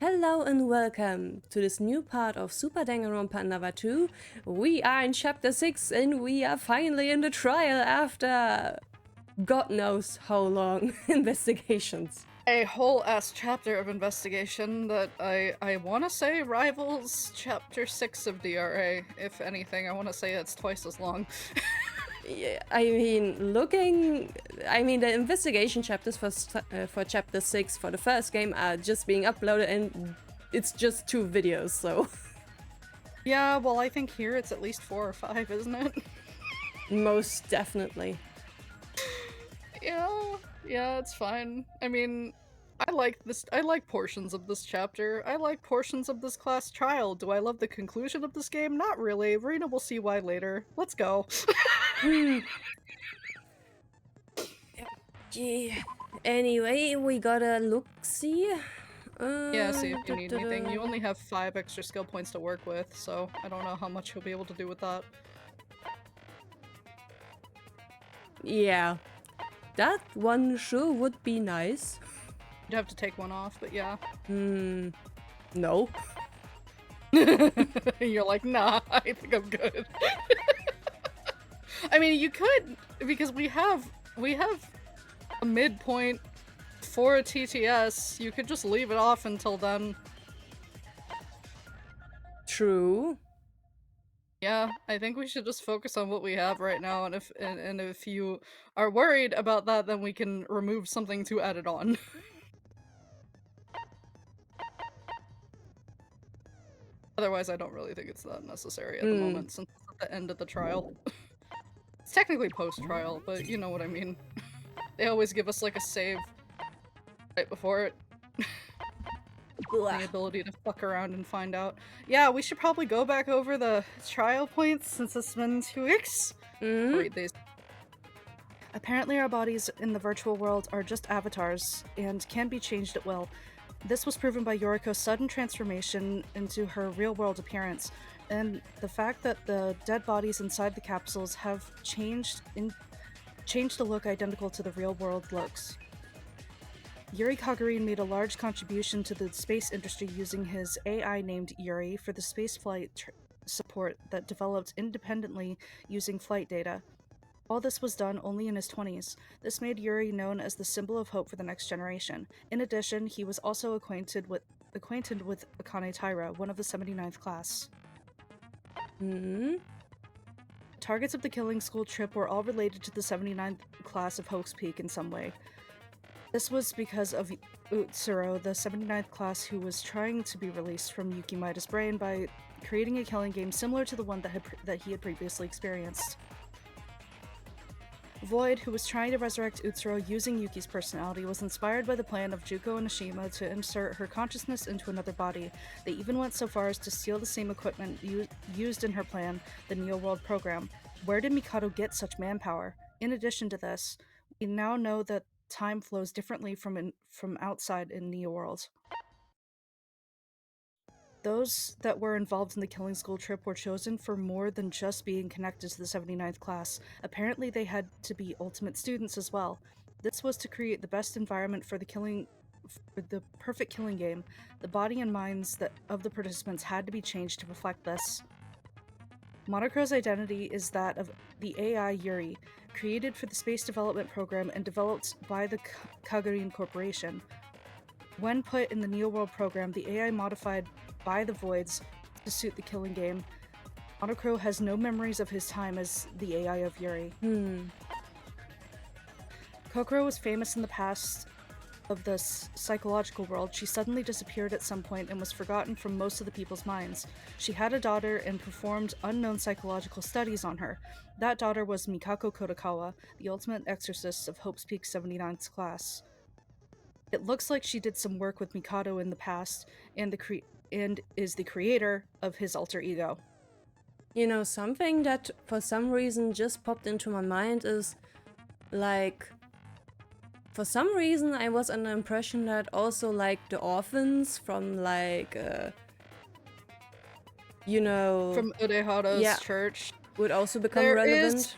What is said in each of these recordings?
Hello and welcome to this new part of Super Danganronpa Another 2. We are in chapter 6 and we are finally in the trial after God knows how long investigations. A whole ass chapter of investigation that I want to say rivals chapter 6 of DRA. If anything, I want to say it's twice as long. Yeah, the investigation chapters for chapter 6 for the first game are just being uploaded and it's just 2 videos, so... Yeah, well, I think here it's at least 4 or 5, isn't it? Most definitely. Yeah, it's fine. I mean, I like portions of this chapter. I like portions of this class trial. Do I love the conclusion of this game? Not really. Rina will see why later. Let's go. Yeah. Anyway, we gotta look-see. Yeah, see if you need anything. You only have 5 extra skill points to work with, so I don't know how much you'll be able to do with that. Yeah. That one sure would be nice. You'd have to take one off, but yeah. No. You're like, nah, I think I'm good. I mean, you could, because we have a midpoint for a TTS. You could just leave it off until then. True. Yeah, I think we should just focus on what we have right now, and if you are worried about that, then we can remove something to add it on. Otherwise, I don't really think it's that necessary at the moment, since it's at the end of the trial. It's technically post-trial, but you know what I mean. They always give us like a save right before it. The ability to fuck around and find out. Yeah, we should probably go back over the trial points since it's been 2 weeks. Read these. Apparently our bodies in the virtual world are just avatars and can be changed at will. This was proven by Yoriko's sudden transformation into her real-world appearance, and the fact that the dead bodies inside the capsules have changed to look identical to the real-world looks. Yuri Kagarin made a large contribution to the space industry using his AI named Yuri for the spaceflight support that developed independently using flight data. All this was done only in his 20s. This made Yuri known as the symbol of hope for the next generation. In addition, he was also acquainted with Akane Taira, one of the 79th class. Targets of the killing school trip were all related to the 79th class of Hope's Peak in some way. This was because of Utsuro, the 79th class who was trying to be released from Yuki Maida's brain by creating a killing game similar to the one that he had previously experienced. Void, who was trying to resurrect Utsuro using Yuki's personality, was inspired by the plan of Juko and Ashima to insert her consciousness into another body. They even went so far as to steal the same equipment used in her plan, the Neo World program. Where did Mikado get such manpower? In addition to this, we now know that time flows differently from outside in Neo World. Those that were involved in the killing school trip were chosen for more than just being connected to the 79th class. Apparently they had to be ultimate students as well. This was to create the best environment for the perfect killing game. The body and minds of the participants had to be changed to reflect this. Monochro's identity is that of the AI Yuri, created for the Space Development Program and developed by the Kagarin Corporation. When put in the Neo World program, the AI modified by the Voids to suit the killing game. Monokro has no memories of his time as the AI of Yuri. Kokoro was famous in the past of the psychological world. She suddenly disappeared at some point and was forgotten from most of the people's minds. She had a daughter and performed unknown psychological studies on her. That daughter was Mikako Kodakawa, the ultimate exorcist of Hope's Peak 79th class. It looks like she did some work with Mikado in the past and is the creator of his alter ego. You know, something that for some reason just popped into my mind is, like, for some reason I was under the impression that also, like, the orphans from, like, you know... From Urehara's church. Would also become relevant.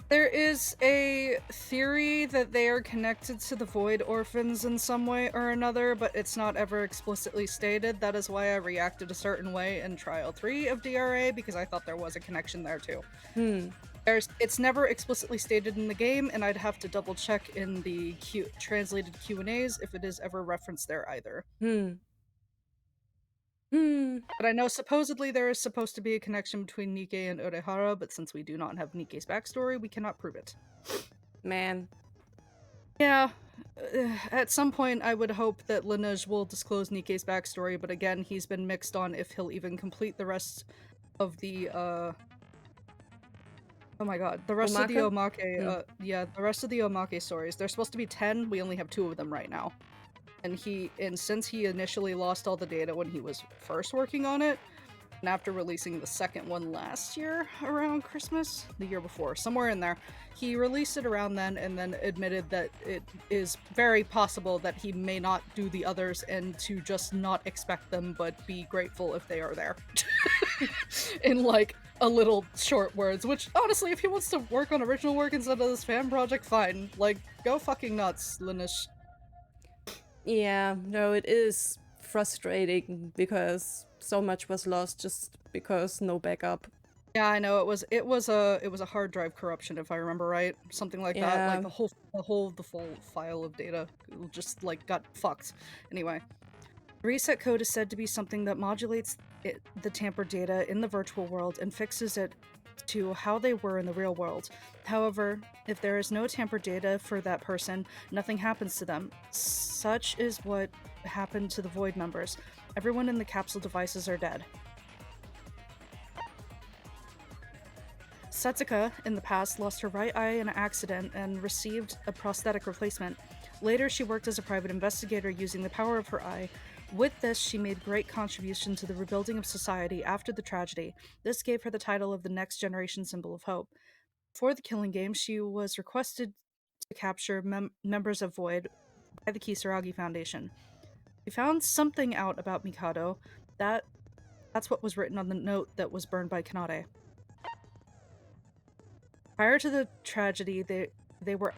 There is a theory that they are connected to the Void Orphans in some way or another, but it's not ever explicitly stated. That is why I reacted a certain way in Trial 3 of DRA, because I thought there was a connection there too. It's never explicitly stated in the game, and I'd have to double check in the translated Q&As if it is ever referenced there either. But I know supposedly there is supposed to be a connection between Nikkei and Urehara, but since we do not have Nikkei's backstory, we cannot prove it. Man. Yeah, at some point I would hope that Lineage will disclose Nikkei's backstory, but again, he's been mixed on if he'll even complete the rest of the, oh my god, the rest of the Omake, yeah, the rest of the Omake stories. There's supposed to be 10, we only have 2 of them right now. And since he initially lost all the data when he was first working on it, and after releasing the second one last year around Christmas, the year before, somewhere in there, he released it around then and then admitted that it is very possible that he may not do the others and to just not expect them but be grateful if they are there. In like a little short words, which honestly, if he wants to work on original work instead of this fan project, fine. Like, go fucking nuts, Lineage. Yeah, no, it is frustrating because so much was lost just because no backup. Yeah, I know, it was a hard drive corruption if I remember right, something like that. Like the full file of data just like got fucked. Anyway, reset code is said to be something that modulates the tampered data in the virtual world and fixes it to how they were in the real world. However, if there is no tampered data for that person, nothing happens to them. Such is what happened to the Void members. Everyone in the capsule devices are dead. Setsuka, in the past, lost her right eye in an accident and received a prosthetic replacement. Later, she worked as a private investigator using the power of her eye. With this, she made great contribution to the rebuilding of society after the tragedy. This gave her the title of the Next Generation Symbol of Hope. For the Killing Game, she was requested to capture members of Void by the Tsurugi Foundation. We found something out about Mikado. That's what was written on the note that was burned by Kanade. Prior to the tragedy, they were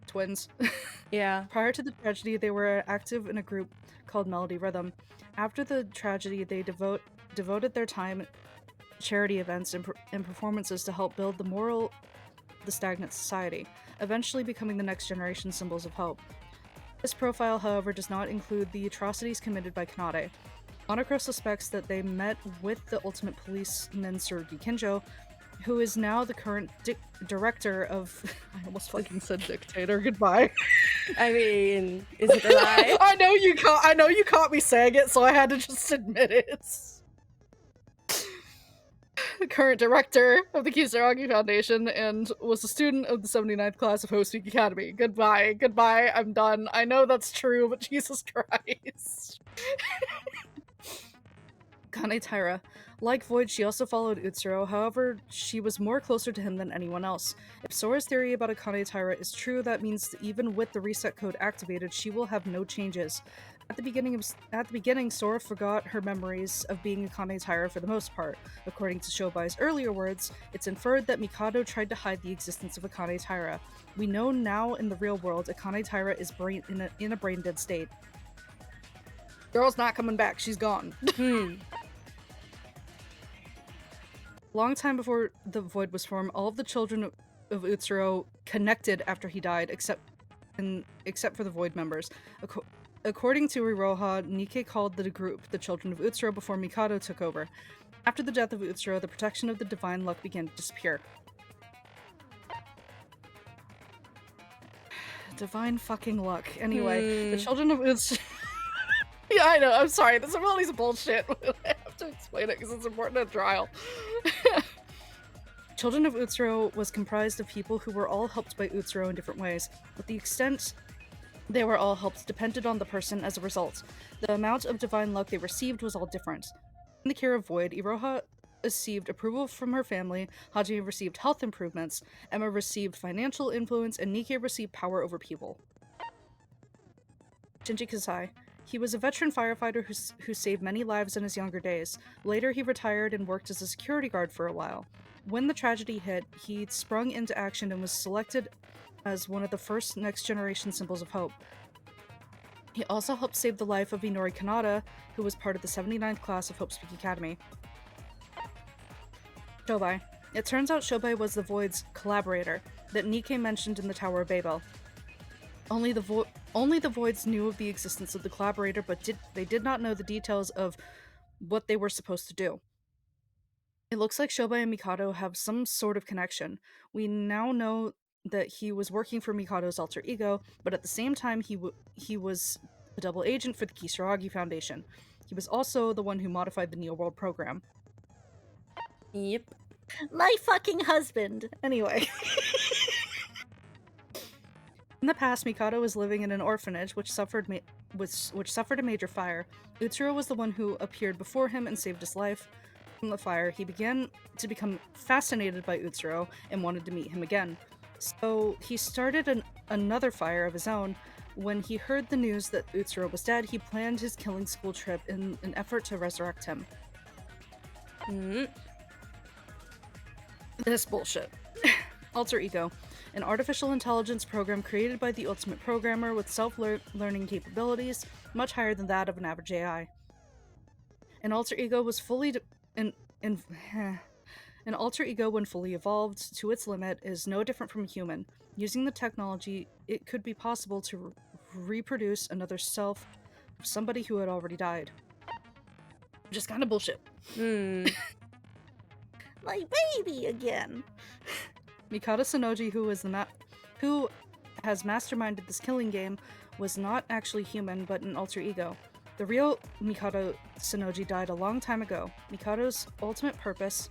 twins. Yeah. Prior to the tragedy, they were active in a group called Melody Rhythm. After the tragedy, they devoted their time to charity events and performances to help build the moral the stagnant society, eventually becoming the next generation symbols of hope. This profile, however, does not include the atrocities committed by Kanade. Monocro suspects that they met with the ultimate policeman Tsurugi Kinjo, who is now the current director of... I almost fucking said dictator. Goodbye. I mean, is it a lie? I know you caught me saying it, so I had to just admit it. The current director of the Tsurugi Foundation and was a student of the 79th class of Host Week Academy. Goodbye. Goodbye. I'm done. I know that's true, but Jesus Christ. Kane Taira. Like Void, she also followed Utsuro, however, she was more closer to him than anyone else. If Sora's theory about a Kane Taira is true, that means that even with the reset code activated, she will have no changes. At the beginning, Sora forgot her memories of being a Kane Taira for the most part. According to Shobai's earlier words, it's inferred that Mikado tried to hide the existence of a Kane Taira. We know now in the real world a Kane Taira is in a brain-dead state. Girl's not coming back, she's gone. Long time before the Void was formed, all of the children of Utsuro connected after he died, except for the Void members. According to Iroha, Nikkei called the group the Children of Utsuro before Mikado took over. After the death of Utsuro, the protection of the divine luck began to disappear. Divine fucking luck. Anyway, the Children of Utsuro... Yeah, I know, I'm sorry, this is all these bullshit. I have to explain it because it's important at trial. Children of Utsuro was comprised of people who were all helped by Utsuro in different ways, but the extent they were all helped depended on the person as a result. The amount of divine luck they received was all different. In the Cure of Void, Iroha received approval from her family, Hajime received health improvements, Emma received financial influence, and Nikkei received power over people. Shinji Kasai. He was a veteran firefighter who saved many lives in his younger days. Later, he retired and worked as a security guard for a while. When the tragedy hit, he sprung into action and was selected as one of the first next-generation symbols of hope. He also helped save the life of Inori Kanata, who was part of the 79th class of Hope's Peak Academy. Shobai. It turns out Shobai was the Void's collaborator that Nikke mentioned in the Tower of Babel. Only the Voids knew of the existence of the collaborator, but they did not know the details of what they were supposed to do. It looks like Shobai and Mikado have some sort of connection. We now know that he was working for Mikado's alter ego, but at the same time he was a double agent for the Kisaragi Foundation. He was also the one who modified the Neo World program. Yep. My fucking husband! Anyway. In the past, Mikado was living in an orphanage which suffered a major fire. Utsuro was the one who appeared before him and saved his life. From the fire, he began to become fascinated by Utsuro and wanted to meet him again. So he started another fire of his own. When he heard the news that Utsuro was dead, he planned his killing school trip in an effort to resurrect him. This bullshit. Alter Ego. An artificial intelligence program created by the ultimate programmer with self-learning capabilities much higher than that of an average AI. An alter ego was an alter ego, when fully evolved to its limit, is no different from a human. Using the technology, it could be possible to reproduce another self of somebody who had already died. Just kind of bullshit. My baby again. Mikado Sonoji, who has masterminded this killing game, was not actually human, but an alter ego. The real Mikado Sonoji died a long time ago. Mikado's ultimate purpose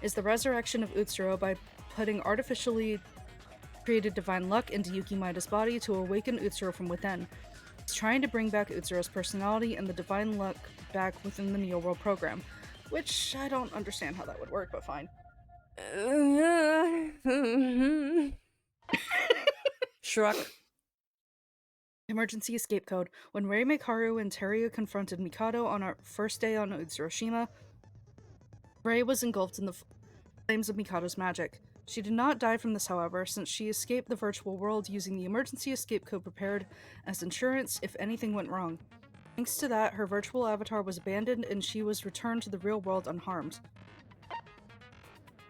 is the resurrection of Utsuro by putting artificially created divine luck into Yuki Maida's body to awaken Utsuro from within. He's trying to bring back Utsuro's personality and the divine luck back within the Neo World program, which I don't understand how that would work, but fine. Shrug. Emergency escape code. When Rei Mekaru and Teruya confronted Mikado on our first day on Utsuroshima, Rei was engulfed in the flames of Mikado's magic. She did not die from this, however, since she escaped the virtual world using the emergency escape code prepared as insurance if anything went wrong. Thanks to that, her virtual avatar was abandoned and she was returned to the real world unharmed.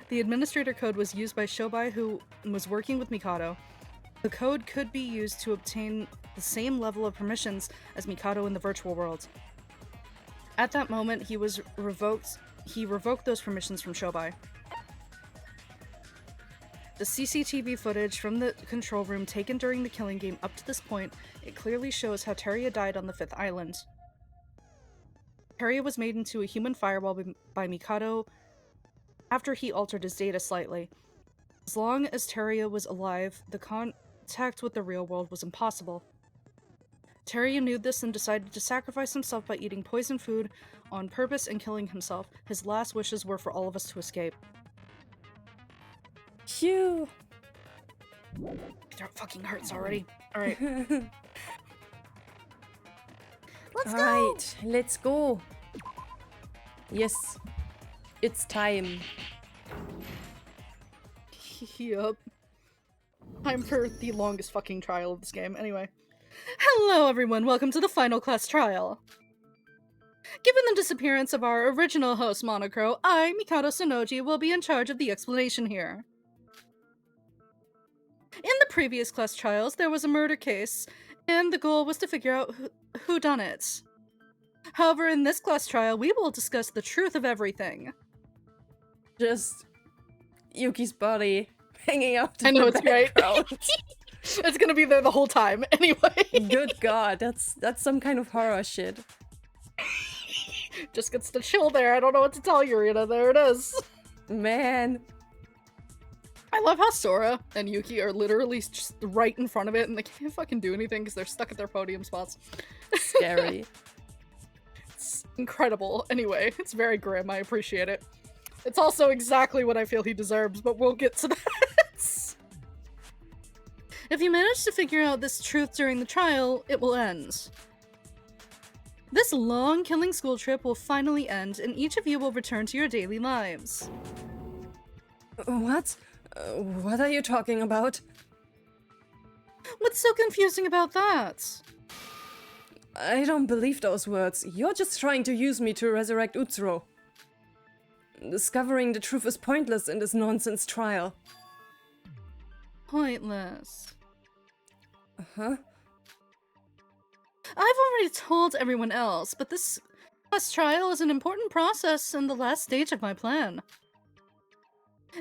The administrator code was used by Shobai, who was working with Mikado. The code could be used to obtain the same level of permissions as Mikado in the virtual world. At that moment, he revoked those permissions from Shobai. The CCTV footage from the control room taken during the killing game up to this point, it clearly shows how Teruya died on the 5th island. Teruya was made into a human firewall by Mikado after he altered his data slightly. As long as Teruya was alive, the contact with the real world was impossible. Teruya knew this and decided to sacrifice himself by eating poison food on purpose and killing himself. His last wishes were for all of us to escape. Phew. My throat fucking hurts already. Alright. Let's go! Alright, let's go. Yes. It's time. Yup. Time for the longest fucking trial of this game. Anyway. Hello everyone, welcome to the final class trial. Given the disappearance of our original host Monocro, I, Mikado Sonoji, will be in charge of the explanation here. In the previous class trials, there was a murder case, and the goal was to figure out who done it. However, in this class trial, we will discuss the truth of everything. Just Yuki's body hanging out. I know, it's great. It's gonna be there the whole time, anyway. Good God, that's some kind of horror shit. Just gets to chill there. I don't know what to tell you, Rina. There it is. Man. I love how Sora and Yuki are literally just right in front of it and they can't fucking do anything because they're stuck at their podium spots. Scary. It's incredible. Anyway, it's very grim. I appreciate it. It's also exactly what I feel he deserves, but we'll get to that. If you manage to figure out this truth during the trial, it will end. This long killing school trip will finally end, and each of you will return to your daily lives. What? What are you talking about? What's so confusing about that? I don't believe those words. You're just trying to use me to resurrect Utsuro. Discovering the truth is pointless in this nonsense trial. Pointless. Huh? I've already told everyone else, but this last trial is an important process and the last stage of my plan.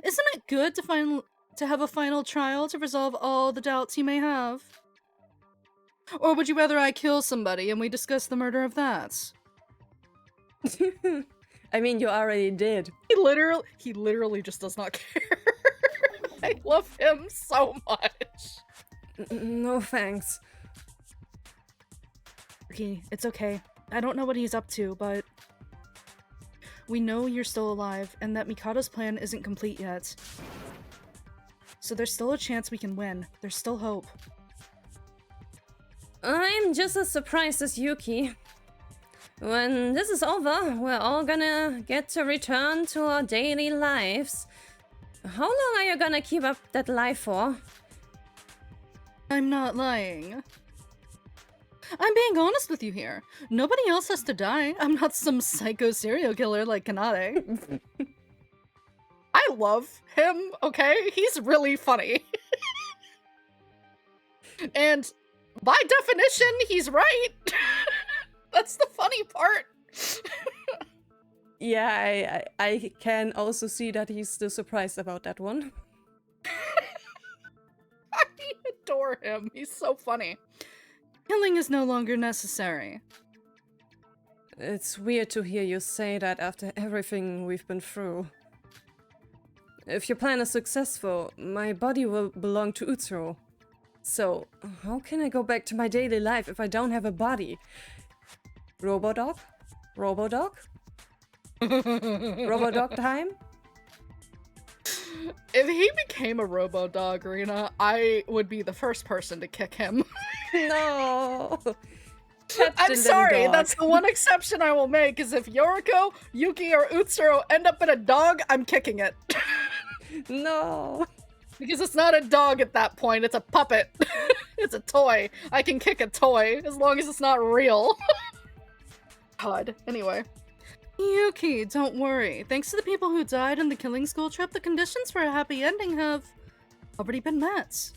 Isn't it good to have a final trial to resolve all the doubts you may have? Or would you rather I kill somebody and we discuss the murder of that? I mean, you already did. He literally just does not care. I love him so much. No thanks. Okay, it's okay. I don't know what he's up to, but we know you're still alive and that Mikado's plan isn't complete yet. So there's still a chance we can win. There's still hope. I'm just as surprised as Yuki. When this is over, we're all gonna get to return to our daily lives. How long are you gonna keep up that life for? I'm not lying. I'm being honest with you here. Nobody else has to die. I'm not some psycho serial killer like Kanade. I love him, okay? He's really funny. And by definition, he's right. That's the funny part. Yeah, I can also see that he's still surprised about that one. I adore him. He's so funny. Killing is no longer necessary. It's weird to hear you say that after everything we've been through. If your plan is successful, my body will belong to Utsuro. So, how can I go back to my daily life if I don't have a body? Robodog? Robodog? Robodog time? If he became a robo-dog, Rina, I would be the first person to kick him. No! I'm sorry, that's the one exception I will make, is if Yoriko, Yuki, or Utsuro end up in a dog, I'm kicking it. No! Because it's not a dog at that point, it's a puppet. It's a toy. I can kick a toy, as long as it's not real. God. Anyway. Yuki, don't worry. Thanks to the people who died in the killing school trip, the conditions for a happy ending have already been met.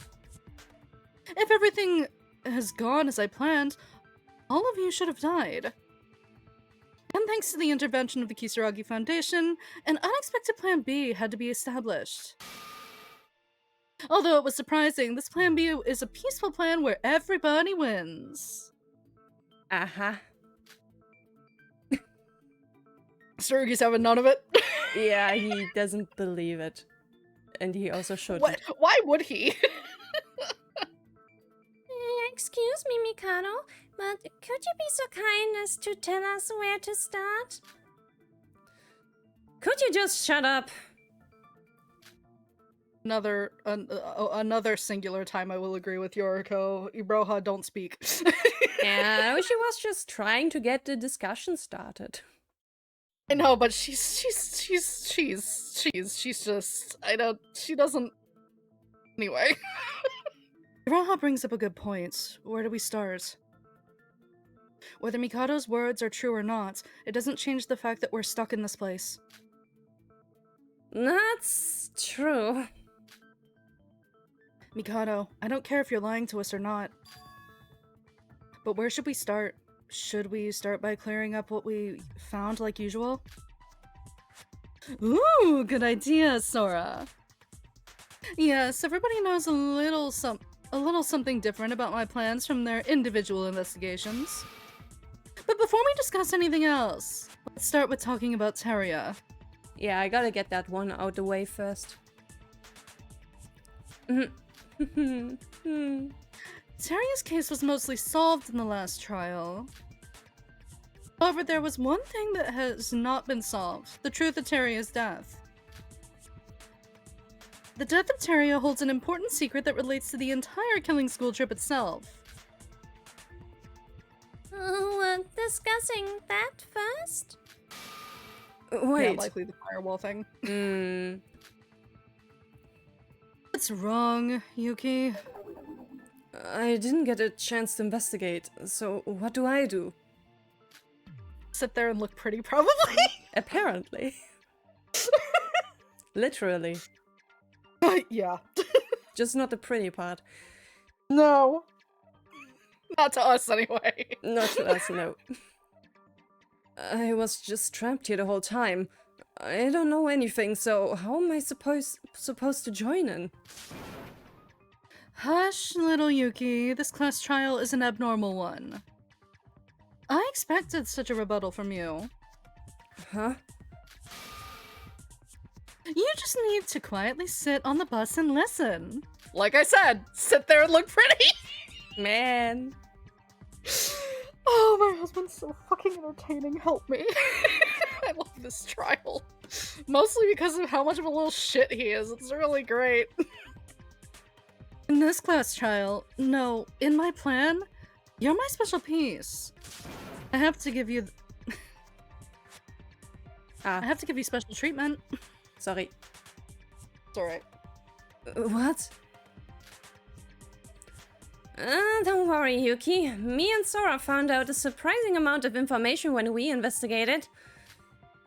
If everything has gone as I planned, all of you should have died. And thanks to the intervention of the Tsurugi Foundation, an unexpected plan B had to be established. Although it was surprising, this plan B is a peaceful plan where everybody wins. Uh-huh. Tsurugi's having none of it. Yeah, he doesn't believe it. And he also shouldn't. What? Why would he? Excuse me, Mikado, but could you be so kind as to tell us where to start? Could you just shut up? Another singular time I will agree with Yoriko. Ibroha, don't speak. Yeah, I wish he was just trying to get the discussion started. I know, but she's just, she doesn't, anyway. Ibroha brings up a good point. Where do we start? Whether Mikado's words are true or not, it doesn't change the fact that we're stuck in this place. That's true. Mikado, I don't care if you're lying to us or not. But where should we start? Should we start by clearing up what we found like usual? Ooh, good idea, Sora. Yes, everybody knows a little something different about my plans from their individual investigations. But before we discuss anything else, let's start with talking about Teruya. Yeah, I gotta get that one out the way first. Teruya's case was mostly solved in the last trial. However, there was one thing that has not been solved: the truth of Teruya's death. The death of Teruya holds an important secret that relates to the entire killing school trip itself. Discussing that first? Wait. Yeah, likely the firewall thing. What's wrong, Yuki? I didn't get a chance to investigate, so what do I do? Sit there and look pretty, probably? Apparently. Literally. Yeah. Just not the pretty part. No. Not to us, anyway. Not to us, no. I was just trapped here the whole time. I don't know anything, so how am I supposed to join in? Hush, little Yuki. This class trial is an abnormal one. I expected such a rebuttal from you. Huh? You just need to quietly sit on the bus and listen. Like I said, sit there and look pretty! Man. Oh, my husband's so fucking entertaining, help me. I love this trial. Mostly because of how much of a little shit he is, it's really great. In this class trial, no, in my plan, you're my special piece. I have to give you... I have to give you special treatment. Sorry. It's alright. What? Don't worry, Yuki. Me and Sora found out a surprising amount of information when we investigated.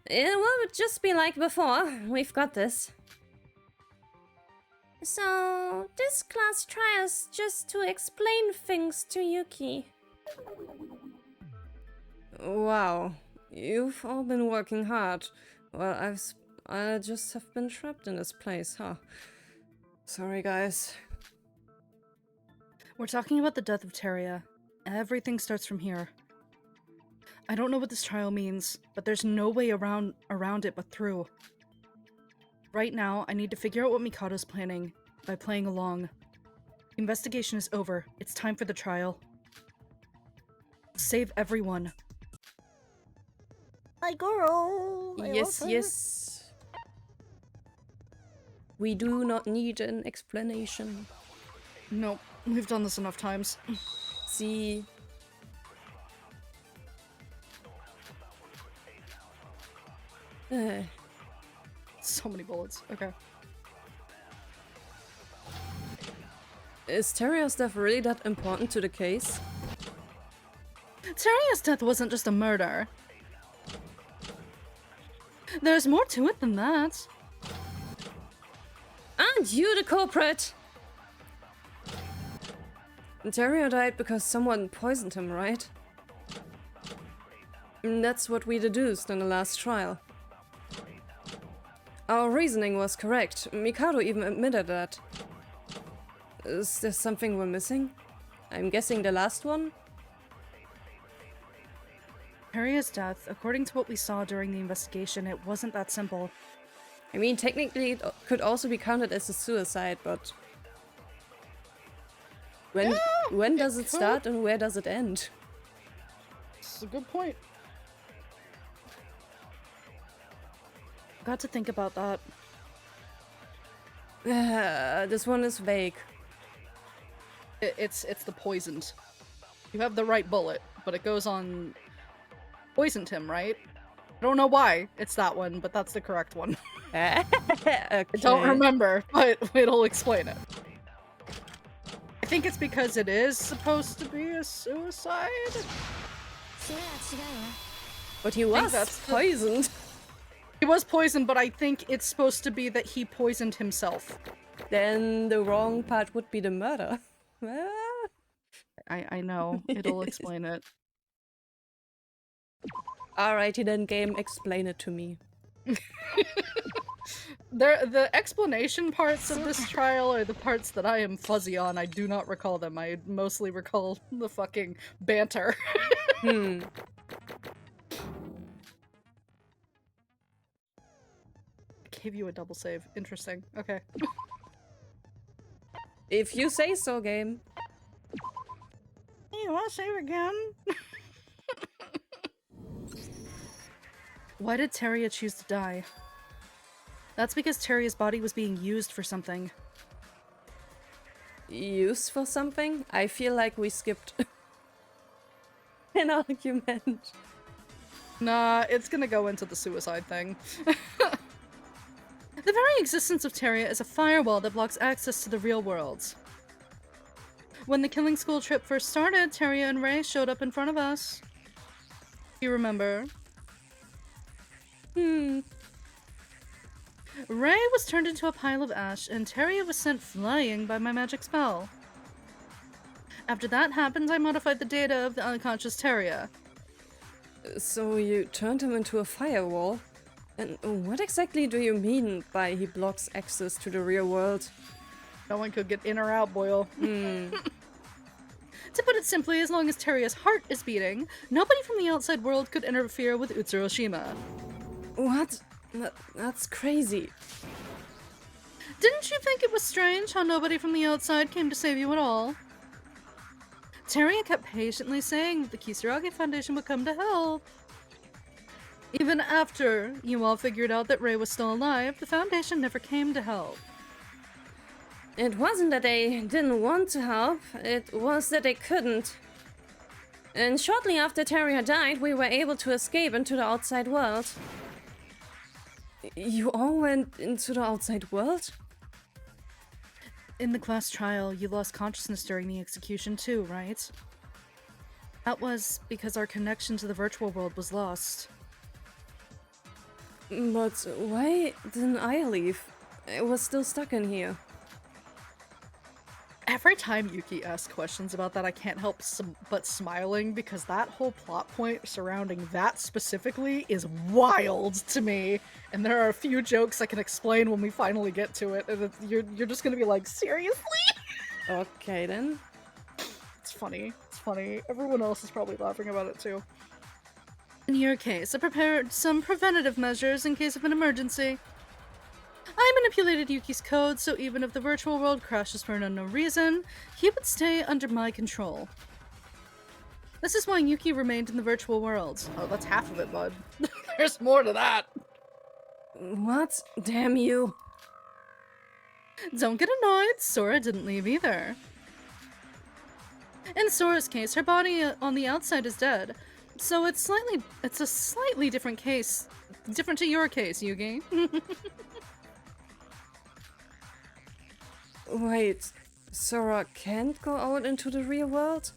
It will just be like before. We've got this. So, this class trials just to explain things to Yuki. Wow. You've all been working hard. Well, I just have been trapped in this place, huh? Sorry, guys. We're talking about the death of Teruya. Everything starts from here. I don't know what this trial means, but there's no way around it but through. Right now, I need to figure out what Mikado's planning by playing along. The investigation is over. It's time for the trial. Save everyone. My girl! Yes, yes. We do not need an explanation. Nope, we've done this enough times. See. So many bullets. Okay. Is Teruya's death really that important to the case? Teruya's death wasn't just a murder. There's more to it than that. Aren't you the culprit? Teruya died because someone poisoned him, right? And that's what we deduced in the last trial. Our reasoning was correct. Mikado even admitted that. Is there something we're missing? I'm guessing the last one? Teruya's death, according to what we saw during the investigation, it wasn't that simple. I mean, technically it could also be counted as a suicide, but... When does it start and where does it end? That's a good point. Got to think about that. This one is vague. It's the poisoned. You have the right bullet, but it goes on... Poisoned him, right? I don't know why it's that one, but that's the correct one. Okay. I don't remember, but it'll explain it. I think it's because it is supposed to be a suicide? But he was poisoned. He was poisoned, but I think it's supposed to be that he poisoned himself. Then the wrong part would be the murder. I know. It'll explain it. Alrighty then, game, explain it to me. The explanation parts of this trial are the parts that I am fuzzy on. I do not recall them. I mostly recall the fucking banter. Gave you a double save. Interesting. Okay. If you say so, game. You wanna save again? Why did Teruya choose to die? That's because Teruya's body was being used for something. Used for something? I feel like we skipped an argument. Nah, it's gonna go into the suicide thing. The very existence of Teruya is a firewall that blocks access to the real world. When the killing school trip first started, Teruya and Ray showed up in front of us. You remember? Ray was turned into a pile of ash, and Teruya was sent flying by my magic spell. After that happened, I modified the data of the unconscious Teruya. So you turned him into a firewall? And what exactly do you mean by he blocks access to the real world? No one could get in or out, Boyle. To put it simply, as long as Teruya's heart is beating, nobody from the outside world could interfere with Utsuroshima. What? That's crazy. Didn't you think it was strange how nobody from the outside came to save you at all? Teruya kept patiently saying that the Tsurugi Foundation would come to help. Even after you all figured out that Ray was still alive, the Foundation never came to help. It wasn't that they didn't want to help, it was that they couldn't. And shortly after Teruya died, we were able to escape into the outside world. You all went into the outside world? In the class trial, you lost consciousness during the execution too, right? That was because our connection to the virtual world was lost. But why didn't I leave? I was still stuck in here. Every time Yuki asks questions about that, I can't help but smiling, because that whole plot point surrounding that specifically is wild to me. And there are a few jokes I can explain when we finally get to it, and you're just gonna be like, seriously? Okay then. It's funny. It's funny. Everyone else is probably laughing about it too. In your case, I prepared some preventative measures in case of an emergency. I manipulated Yuki's code, so even if the virtual world crashes for an unknown reason, he would stay under my control. This is why Yuki remained in the virtual world. Oh, that's half of it, bud. There's more to that. What? Damn you. Don't get annoyed, Sora didn't leave either. In Sora's case, her body on the outside is dead, so it's a slightly different case. Different to your case, Yugi. Wait, Sora can't go out into the real world?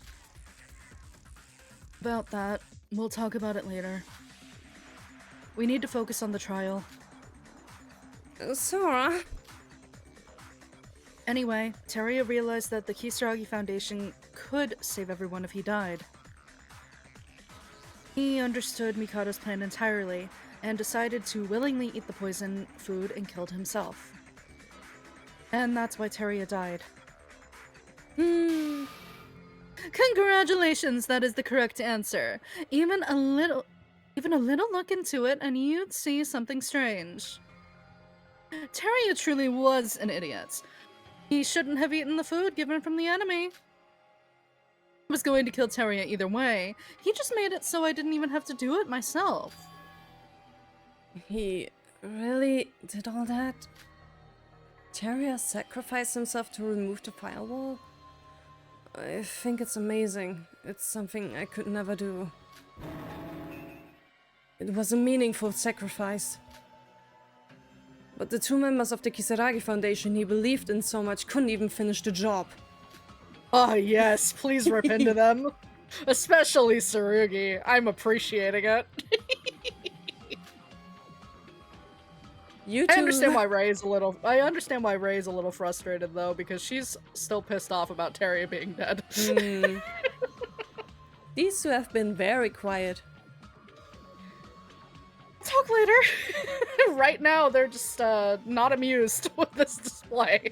About that, we'll talk about it later. We need to focus on the trial. Sora? Anyway, Teruya realized that the Tsurugi Foundation could save everyone if he died. He understood Mikado's plan entirely, and decided to willingly eat the poison food and killed himself. And that's why Teruya died. Congratulations, that is the correct answer. Even a little look into it and you'd see something strange. Teruya truly was an idiot. He shouldn't have eaten the food given from the enemy. I was going to kill Teruya either way. He just made it so I didn't even have to do it myself. He really did all that? Teruya sacrificed himself to remove the firewall? I think it's amazing. It's something I could never do. It was a meaningful sacrifice. But the two members of the Tsurugi Foundation he believed in so much couldn't even finish the job. Ah, yes, please rip into them. Especially Tsurugi. I'm appreciating it. You two... I understand why Ray's a little frustrated though, because she's still pissed off about Teruya being dead. These two have been very quiet. Talk later. Right now, they're just not amused with this display.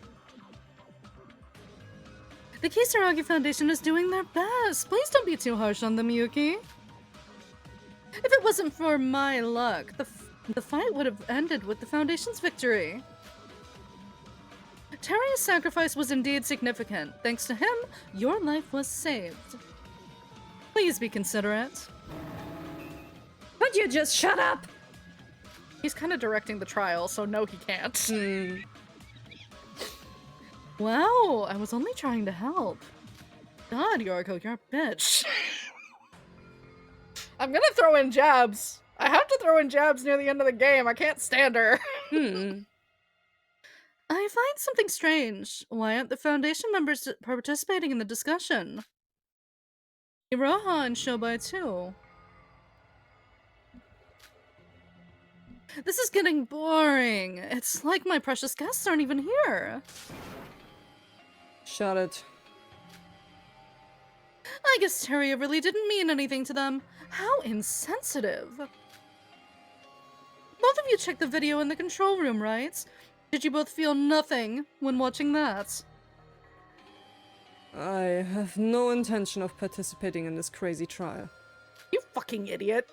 The Tsurugi Foundation is doing their best. Please don't be too harsh on them, Yuki. If it wasn't for my luck, the fight would have ended with the Foundation's victory. Teruya's sacrifice was indeed significant. Thanks to him, your life was saved. Please be considerate. Would you just shut up? He's kind of directing the trial, so no, he can't. Wow, I was only trying to help. God, Yoriko, you're a bitch. I'm gonna throw in jabs. I have to throw in jabs near the end of the game. I can't stand her. I find something strange. Why aren't the Foundation members participating in the discussion? Iroha and Shobai too. This is getting boring. It's like my precious guests aren't even here. Shut it. I guess Teruya really didn't mean anything to them. How insensitive. Both of you checked the video in the control room, right? Did you both feel nothing when watching that? I have no intention of participating in this crazy trial. You fucking idiot.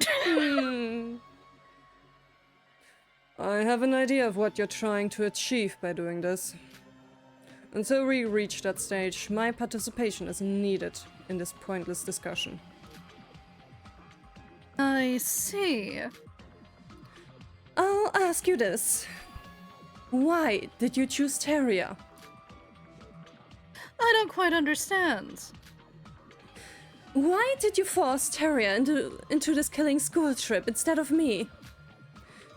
I have an idea of what you're trying to achieve by doing this. Until we reach that stage, my participation is needed in this pointless discussion. I see. I'll ask you this. Why did you choose Teruya? I don't quite understand. Why did you force Teruya into this killing school trip instead of me?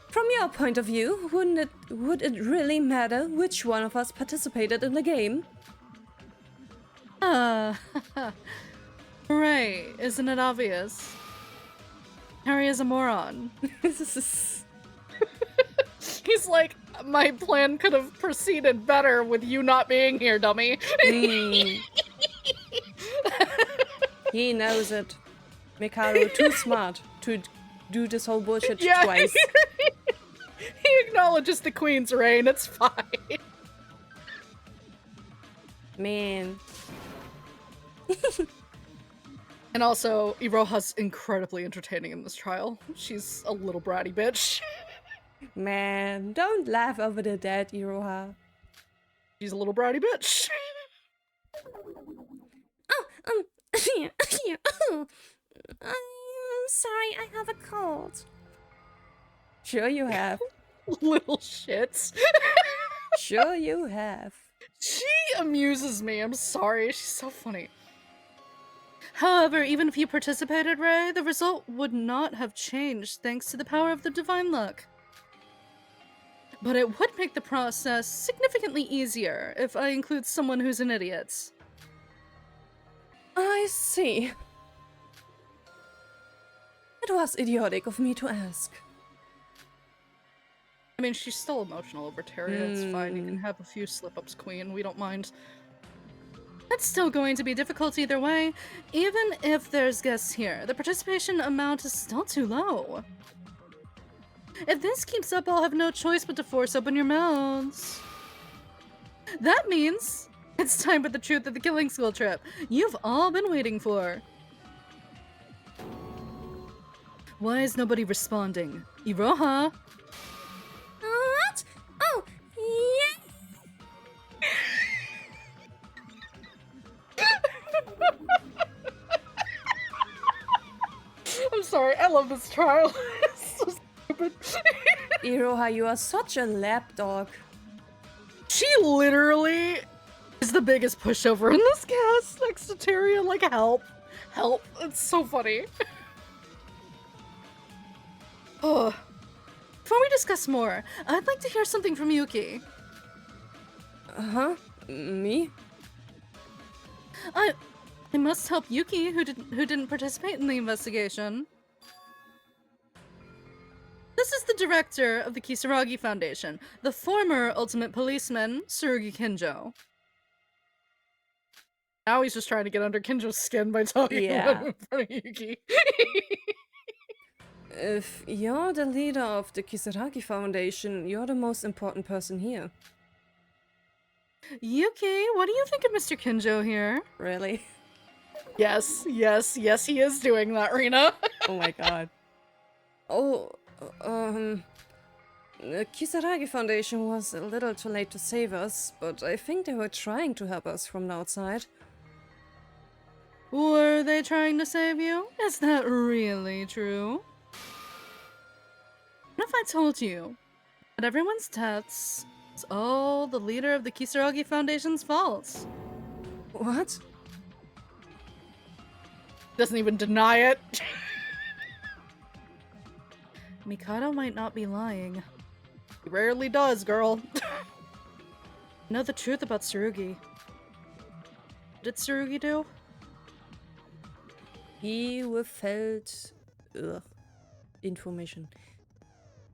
From your point of view, would it really matter which one of us participated in the game? Right, isn't it obvious? Teruya's a moron. He's like, my plan could have proceeded better with you not being here, dummy. He knows it. Mikado too smart to do this whole bullshit twice. He acknowledges the queen's reign, it's fine. Man. And also, Iroha's incredibly entertaining in this trial. She's a little bratty bitch. Man, don't laugh over the dead, Iroha. She's a little bratty bitch. I'm sorry, I have a cold. Sure you have. Little shits. Sure you have. She amuses me, I'm sorry, she's so funny. However, even if you participated, Ray, the result would not have changed thanks to the power of the divine luck. But it would make the process significantly easier if I include someone who's an idiot. I see. It was idiotic of me to ask. I mean, she's still emotional over Teruya, it's fine, you can have a few slip-ups, queen, we don't mind. It's still going to be difficult either way. Even if there's guests here, the participation amount is still too low. If this keeps up, I'll have no choice but to force open your mouths. That means it's time for the truth of the killing school trip you've all been waiting for. Why is nobody responding? Iroha? What? Oh, yeah. I'm sorry, I love this trial. It's so stupid. Iroha, you are such a lapdog. She literally is the biggest pushover in this cast next to Teruya. Like, help. Help. It's so funny. Ugh. Before we discuss more, I'd like to hear something from Yuki. Huh? Me? I must help Yuki, who didn't participate in the investigation. This is the director of the Kisaragi Foundation, the former ultimate policeman, Tsurugi Kinjo. Now he's just trying to get under Kinjo's skin by talking about him in front of Yuki. If you're the leader of the Kisaragi Foundation, you're the most important person here. Yuki, what do you think of Mr. Kinjo here? Really? Yes, yes, yes, he is doing that, Rina. Oh my god. Oh, the Kisaragi Foundation was a little too late to save us, but I think they were trying to help us from the outside. Were they trying to save you? Is that really true? What if I told you that everyone's deaths is all the leader of the Kisaragi Foundation's fault? What? Doesn't even deny it. Mikado might not be lying. He rarely does, girl. Know the truth about Tsurugi. What did Tsurugi do? He withheld information.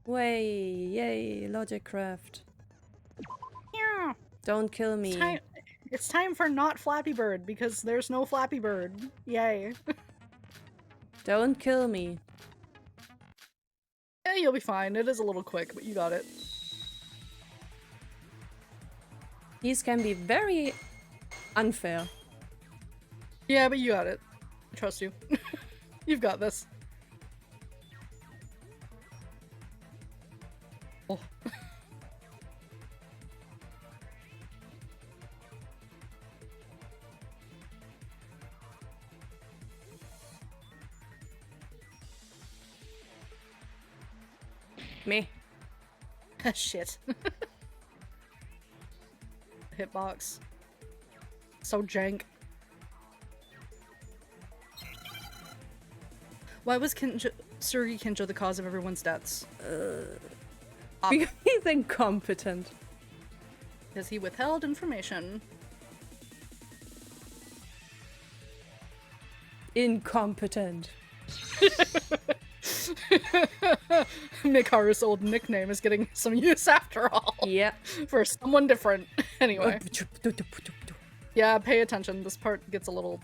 Way, yay, logic craft. Yeah. Don't kill me. It's time for not Flappy Bird because there's no Flappy Bird. Yay. Don't kill me. Yeah, you'll be fine. It is a little quick, but you got it. These can be very unfair. Yeah, but you got it. I trust you. You've got this. Oh. Me. Shit. Hitbox. So jank. Why was Tsurugi Kinjo the cause of everyone's deaths? Because he's incompetent. Because he withheld information. Incompetent. Mikaru's old nickname is getting some use after all. Yeah. For someone different. Anyway. Yeah, pay attention. This part gets a little...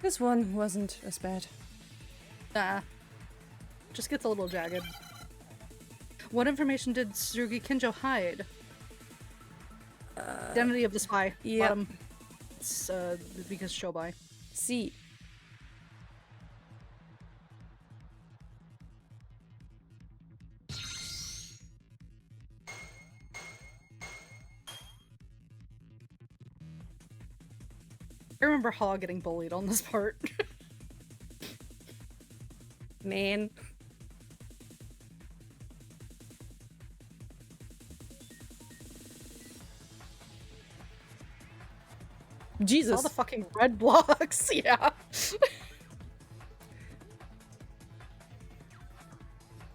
This one wasn't as bad. Nah. Just gets a little jagged. What information did Tsurugi Kinjo hide? Identity of the spy. Yeah. Bottom. It's, because Shobai. See. I remember Ha getting bullied on this part. Man. Jesus. All the fucking red blocks, yeah.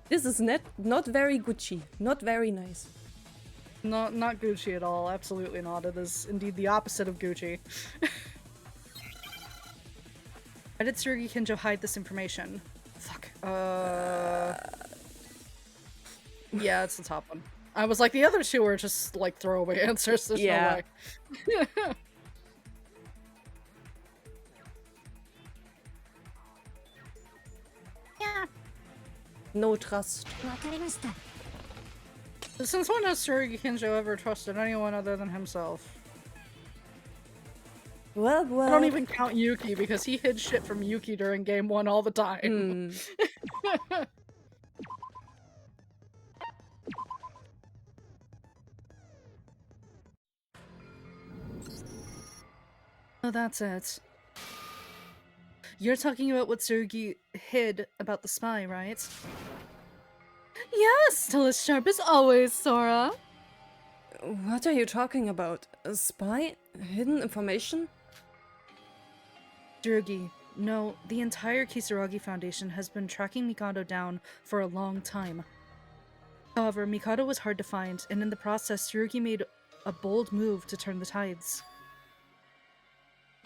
This is not very Gucci. Not very nice. Not Gucci at all. Absolutely not. It is indeed the opposite of Gucci. Why did Tsurugi Kinjo hide this information? Fuck. Yeah, it's the top one. I was like, the other two are just, like, throwaway answers. There's no way. Yeah. No trust. Since when has Tsurugi Kinjo ever trusted anyone other than himself? Well. I don't even count Yuki because he hid shit from Yuki during game 1 all the time. Oh, that's it. You're talking about what Tsurugi hid about the spy, right? Yes, still as sharp as always, Sora. What are you talking about? A spy? Hidden information? Tsurugi, no, the entire Kisaragi Foundation has been tracking Mikado down for a long time. However, Mikado was hard to find, and in the process, Tsurugi made a bold move to turn the tides.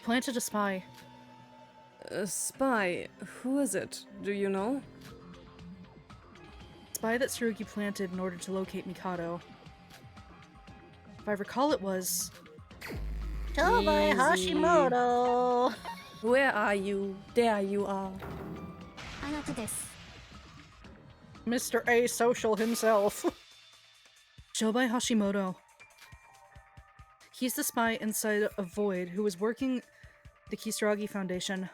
Planted a spy. A spy? Who is it? Do you know? Spy that Tsurugi planted in order to locate Mikado. If I recall, it was... Tobai Hashimoto! Where are you? There you are. Mr. Asocial himself. Shobai Hashimoto. He's the spy inside a Void who was working the Kisaragi Foundation.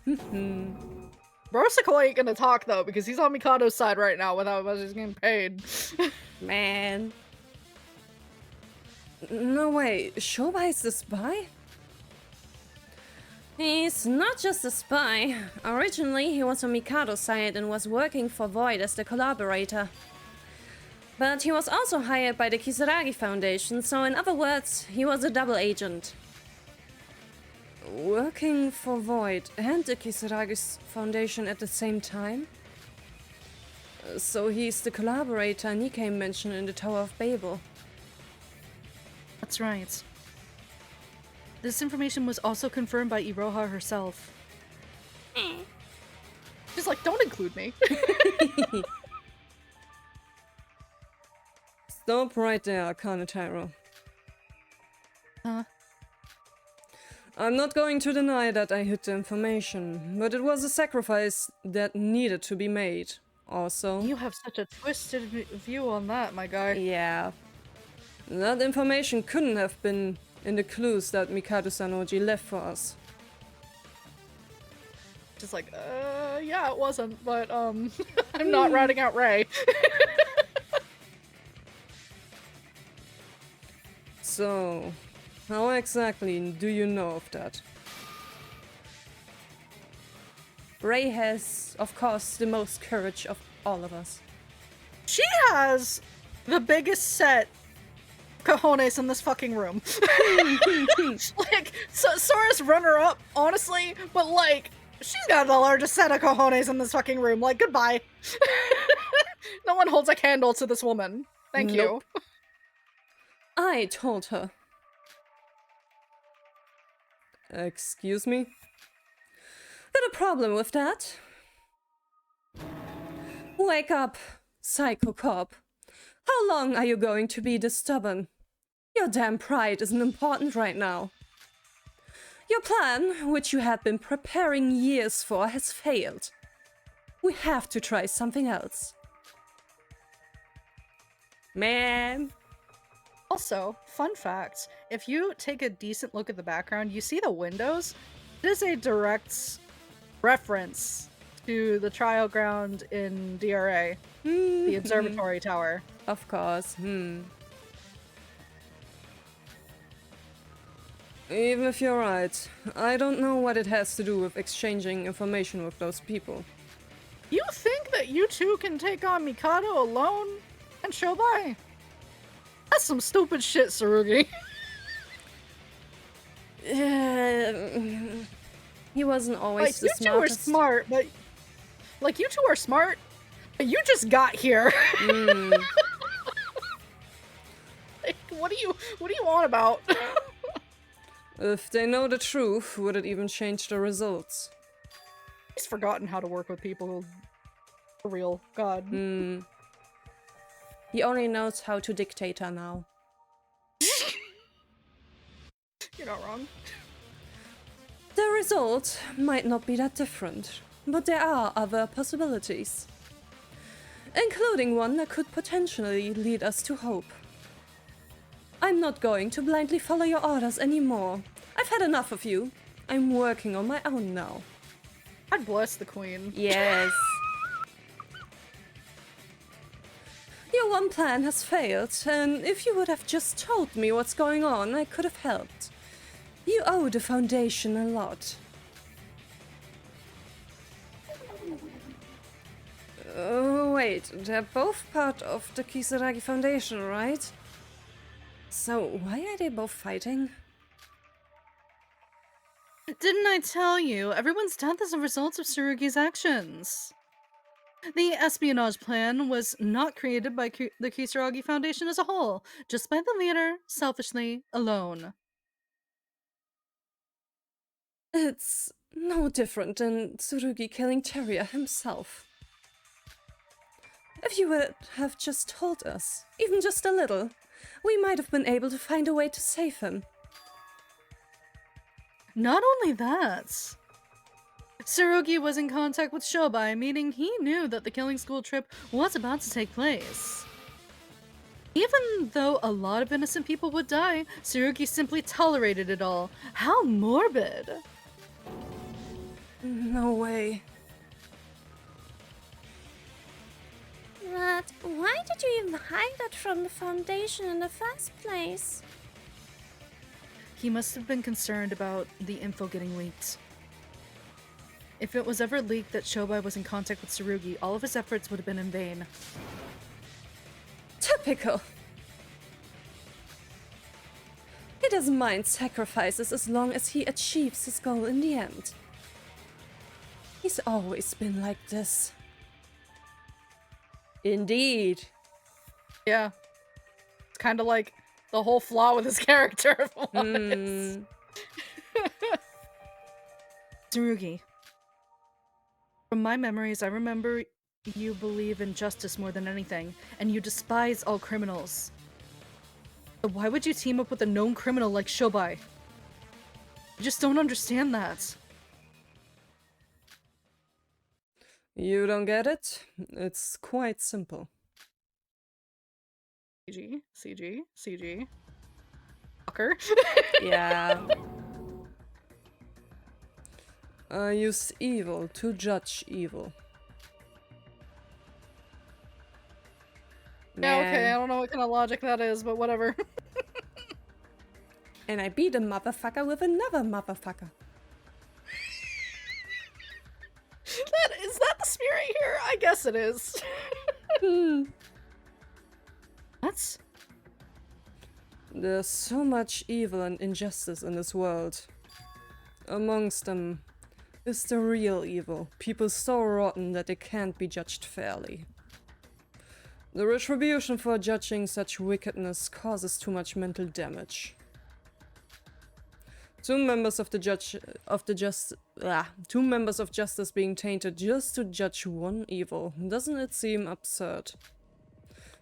Brosikoi ain't gonna talk though, because he's on Mikado's side right now without much he's getting paid. Man. No way. Shobai's the spy? He's not just a spy. Originally, he was on Mikado's side and was working for Void as the collaborator. But he was also hired by the Kisaragi Foundation, so in other words, he was a double agent. Working for Void and the Kisaragi Foundation at the same time? So he's the collaborator Nikkei mentioned in the Tower of Babel. That's right. This information was also confirmed by Iroha herself. She's like, don't include me. Stop right there, Kanetaro. Huh? I'm not going to deny that I hid the information, but it was a sacrifice that needed to be made. Also... You have such a twisted view on that, my guy. Yeah. That information couldn't have been in the clues that Mikado Sanoji left for us. Just like, yeah, it wasn't, but, I'm not ratting out Ray. So, how exactly do you know of that? Ray has, of course, the most courage of all of us. She has the biggest set cojones in this fucking room. Like, Sora's runner-up, honestly, but like, she's got the largest set of cojones in this fucking room. Like, goodbye. No one holds a candle to this woman. Thank you. I told her. Excuse me? Got a problem with that? Wake up, Psycho Cop. How long are you going to be this stubborn? Your damn pride isn't important right now. Your plan, which you had been preparing years for, has failed. We have to try something else. Man. Also, fun fact, if you take a decent look at the background, you see the windows? It is a direct reference to the trial ground in DRA, the observatory tower. Of course, Even if you're right, I don't know what it has to do with exchanging information with those people. You think that you two can take on Mikado alone and Shobai? That's some stupid shit, Tsurugi. He wasn't always the you smartest. two are smart, but like you two are smart, but you just got here. Like, what do you on about? If they know the truth, would it even change the results? He's forgotten how to work with people. For real, God. He only knows how to dictate her now. You're not wrong. The result might not be that different, but there are other possibilities. Including one that could potentially lead us to hope. I'm not going to blindly follow your orders anymore. I've had enough of you. I'm working on my own now. God bless the queen. Yes. Your one plan has failed, and if you would have just told me what's going on, I could have helped. You owe the Foundation a lot. Oh, wait, they're both part of the Kisaragi Foundation, right? So why are they both fighting? Didn't I tell you? Everyone's death is a result of Tsurugi's actions. The espionage plan was not created by the Kisaragi Foundation as a whole, just by the leader, selfishly, alone. It's no different than Tsurugi killing Teruya himself. If you would have just told us, even just a little, we might have been able to find a way to save him. Not only that, Tsurugi was in contact with Shobai, meaning he knew that the killing school trip was about to take place. Even though a lot of innocent people would die, Tsurugi simply tolerated it all. How morbid! No way. But why did you even hide that from the Foundation in the first place? He must have been concerned about the info getting leaked. If it was ever leaked that Shobai was in contact with Tsurugi, all of his efforts would have been in vain. Typical. He doesn't mind sacrifices as long as he achieves his goal in the end. He's always been like this. Indeed. Yeah. It's kind of like the whole flaw with his character. Tsurugi. From my memories, I remember you believe in justice more than anything, and you despise all criminals. So why would you team up with a known criminal like Shobai? I just don't understand that. You don't get it? It's quite simple. CG. Fucker. Yeah. I use evil to judge evil. Yeah, okay, I don't know what kind of logic that is, but whatever. And I beat a motherfucker with another motherfucker. Is that the spirit here? I guess it is. What? There's so much evil and injustice in this world. Amongst them is the real evil. People so rotten that they can't be judged fairly. The retribution for judging such wickedness causes too much mental damage. Two members of justice being tainted just to judge one evil. Doesn't it seem absurd?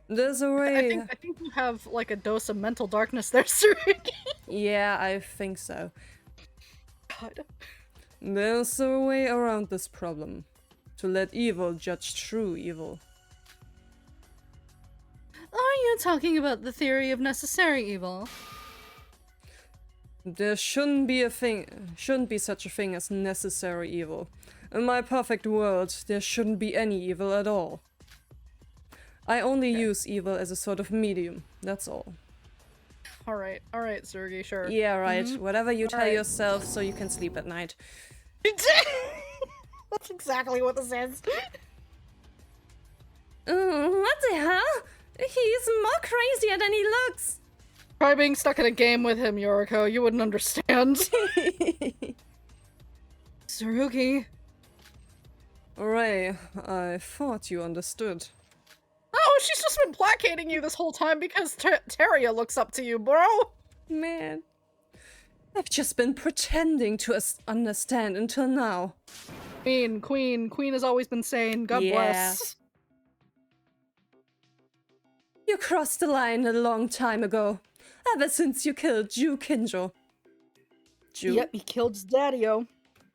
There's a way. I think you have like a dose of mental darkness there, Tsurugi. Yeah, I think so. God. There's a way around this problem. To let evil judge true evil. Are you talking about the theory of necessary evil? There shouldn't be such a thing as necessary evil. In my perfect world, there shouldn't be any evil at all. I only use evil as a sort of medium, that's all. Alright, Tsurugi, sure. Yeah, right. Whatever you tell yourself so you can sleep at night. That's exactly what this is. What the hell? He's more crazier than he looks. Try being stuck in a game with him, Yoriko. You wouldn't understand. Tsurugi. Ray, I thought you understood. Oh, she's just been placating you this whole time because Teruya looks up to you, bro. Man. I've just been pretending to understand until now. Queen has always been saying, God bless. You crossed the line a long time ago. Ever since you killed Ju Kinjo. Yep, he killed his daddy-o.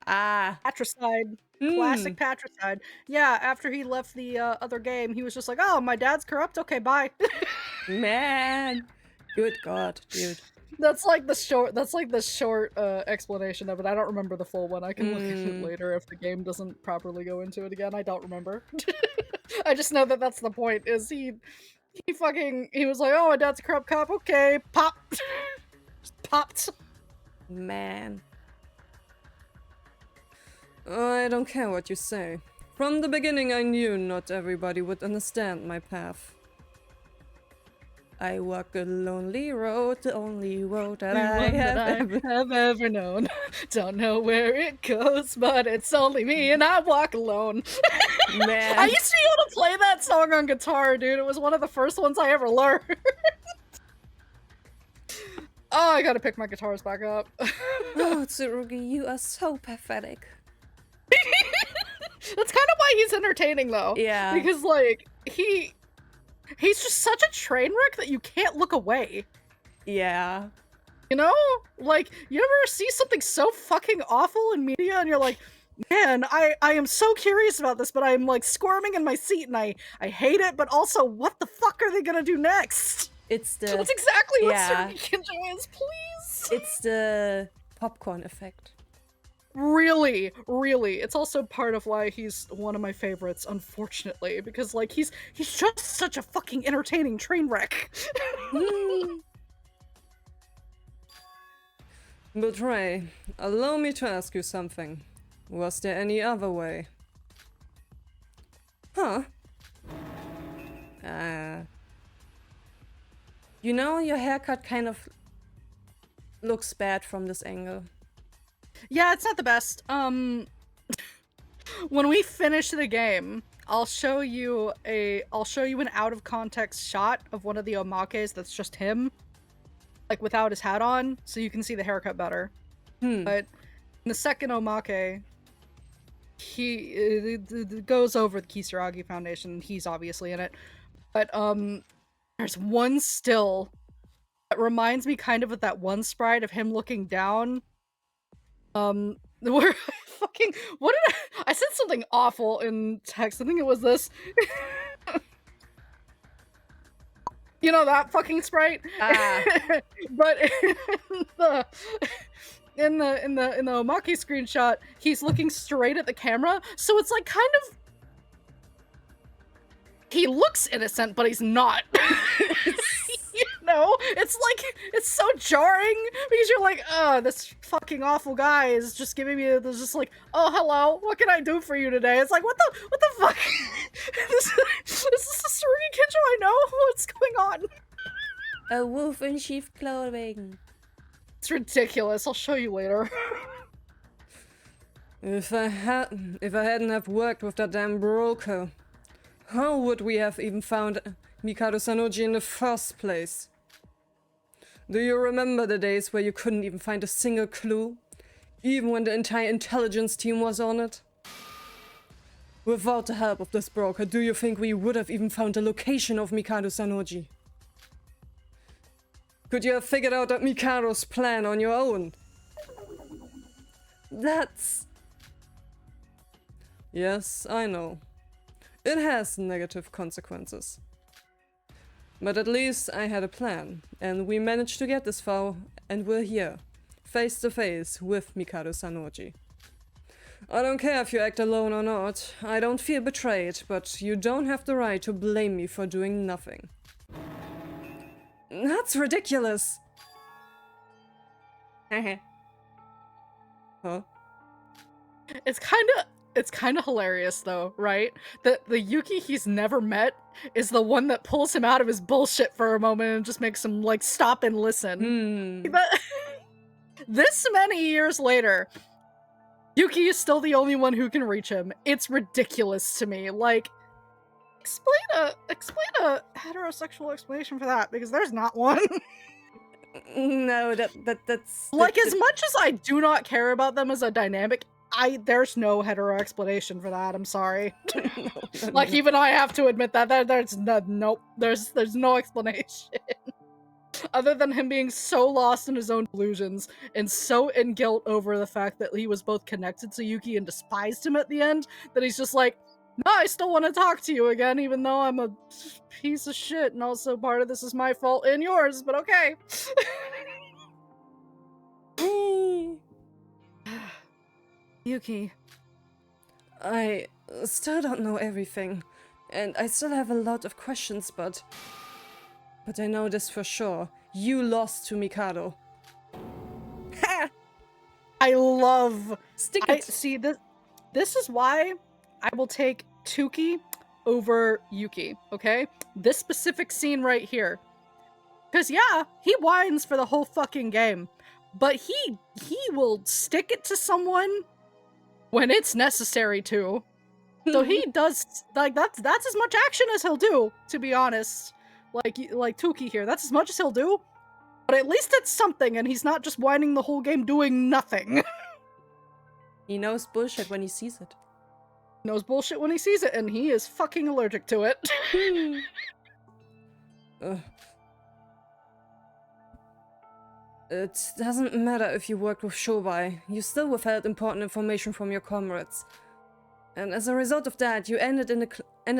Ah. Patricide. Classic patricide. Yeah, after he left the other game, he was just like, oh, my dad's corrupt? Okay, bye. Man. Good God, dude. That's like the short explanation of it. I don't remember the full one. I can look at it later if the game doesn't properly go into it again. I don't remember. I just know that that's the point, is he was like, oh, my dad's a corrupt cop. Okay, pop. Just popped. Man. I don't care what you say. From the beginning I knew not everybody would understand my path. I walk a lonely road, the only road that I have ever known. Don't know where it goes, but it's only me and I walk alone. Man. I used to be able to play that song on guitar, dude. It was one of the first ones I ever learned. Oh, I gotta pick my guitars back up. Oh, Tsurugi, you are so pathetic. That's kind of why he's entertaining, though. Yeah. Because, like, he's just such a train wreck that you can't look away. Yeah. You know? Like, you ever see something so fucking awful in media and you're like, man, I am so curious about this, but I'm, like, squirming in my seat and I hate it, but also, what the fuck are they gonna do next? That's exactly what Tsurugi Kinjo is, please! It's the popcorn effect. Really, really. It's also part of why he's one of my favorites, unfortunately, because, like, he's just such a fucking entertaining train wreck. But Ray, allow me to ask you something. Was there any other way? Huh? You know, your haircut kind of looks bad from this angle. Yeah, it's not the best. When we finish the game, I'll show you an out of context shot of one of the omakes that's just him, like without his hat on, so you can see the haircut better. But in the second omake, he goes over the Kisaragi Foundation. He's obviously in it, but there's one still that reminds me kind of that one sprite of him looking down. Where fucking what did I said something awful in text. I think it was this. You know that fucking sprite? But in the Omaki screenshot, he's looking straight at the camera, so it's like kind of he looks innocent, but he's not. You know? It's like, it's so jarring because you're like, oh, this fucking awful guy is just giving me this, just like, oh, hello, what can I do for you today? It's like, what the fuck? This is the Tsurugi Kenjo I know? What's going on? A wolf in sheep clothing. It's ridiculous. I'll show you later. If I hadn't have worked with that damn broker, how would we have even found Mikado Sanoji in the first place? Do you remember the days where you couldn't even find a single clue, even when the entire intelligence team was on it? Without the help of this broker, do you think we would have even found the location of Mikado Sanoji? Could you have figured out that Mikado's plan on your own? That's... Yes, I know. It has negative consequences. But at least I had a plan, and we managed to get this far, and we're here, face to face with Mikado Sanoji. I don't care if you act alone or not, I don't feel betrayed, but you don't have the right to blame me for doing nothing. That's ridiculous! Huh? It's kind of hilarious though, right? That the Yuki he's never met is the one that pulls him out of his bullshit for a moment and just makes him like stop and listen. But this many years later, Yuki is still the only one who can reach him. It's ridiculous to me. Like, explain a heterosexual explanation for that, because there's not one. No, that's... Like, as much as I do not care about them as a dynamic, there's no hetero explanation for that. I'm sorry. No, like, even I have to admit that there's nope. There's no explanation other than him being so lost in his own delusions and so in guilt over the fact that he was both connected to Yuki and despised him at the end that he's just like, no, I still want to talk to you again, even though I'm a piece of shit, and also part of this is my fault and yours, but okay. Yuki. I still don't know everything, and I still have a lot of questions, but I know this for sure. You lost to Mikado. Ha! I love... Stick it! See, this is why I will take Tuki over Yuki, okay? This specific scene right here. Because, yeah, he whines for the whole fucking game, but he will stick it to someone when it's necessary to. So he does, like, that's as much action as he'll do, to be honest. Like Tuki here, that's as much as he'll do, but at least it's something, and he's not just whining the whole game doing nothing. He knows bullshit when he sees it. Knows bullshit when he sees it, and he is fucking allergic to it. It doesn't matter if you worked with Shobai, you still withheld important information from your comrades. And as a result of that, you ended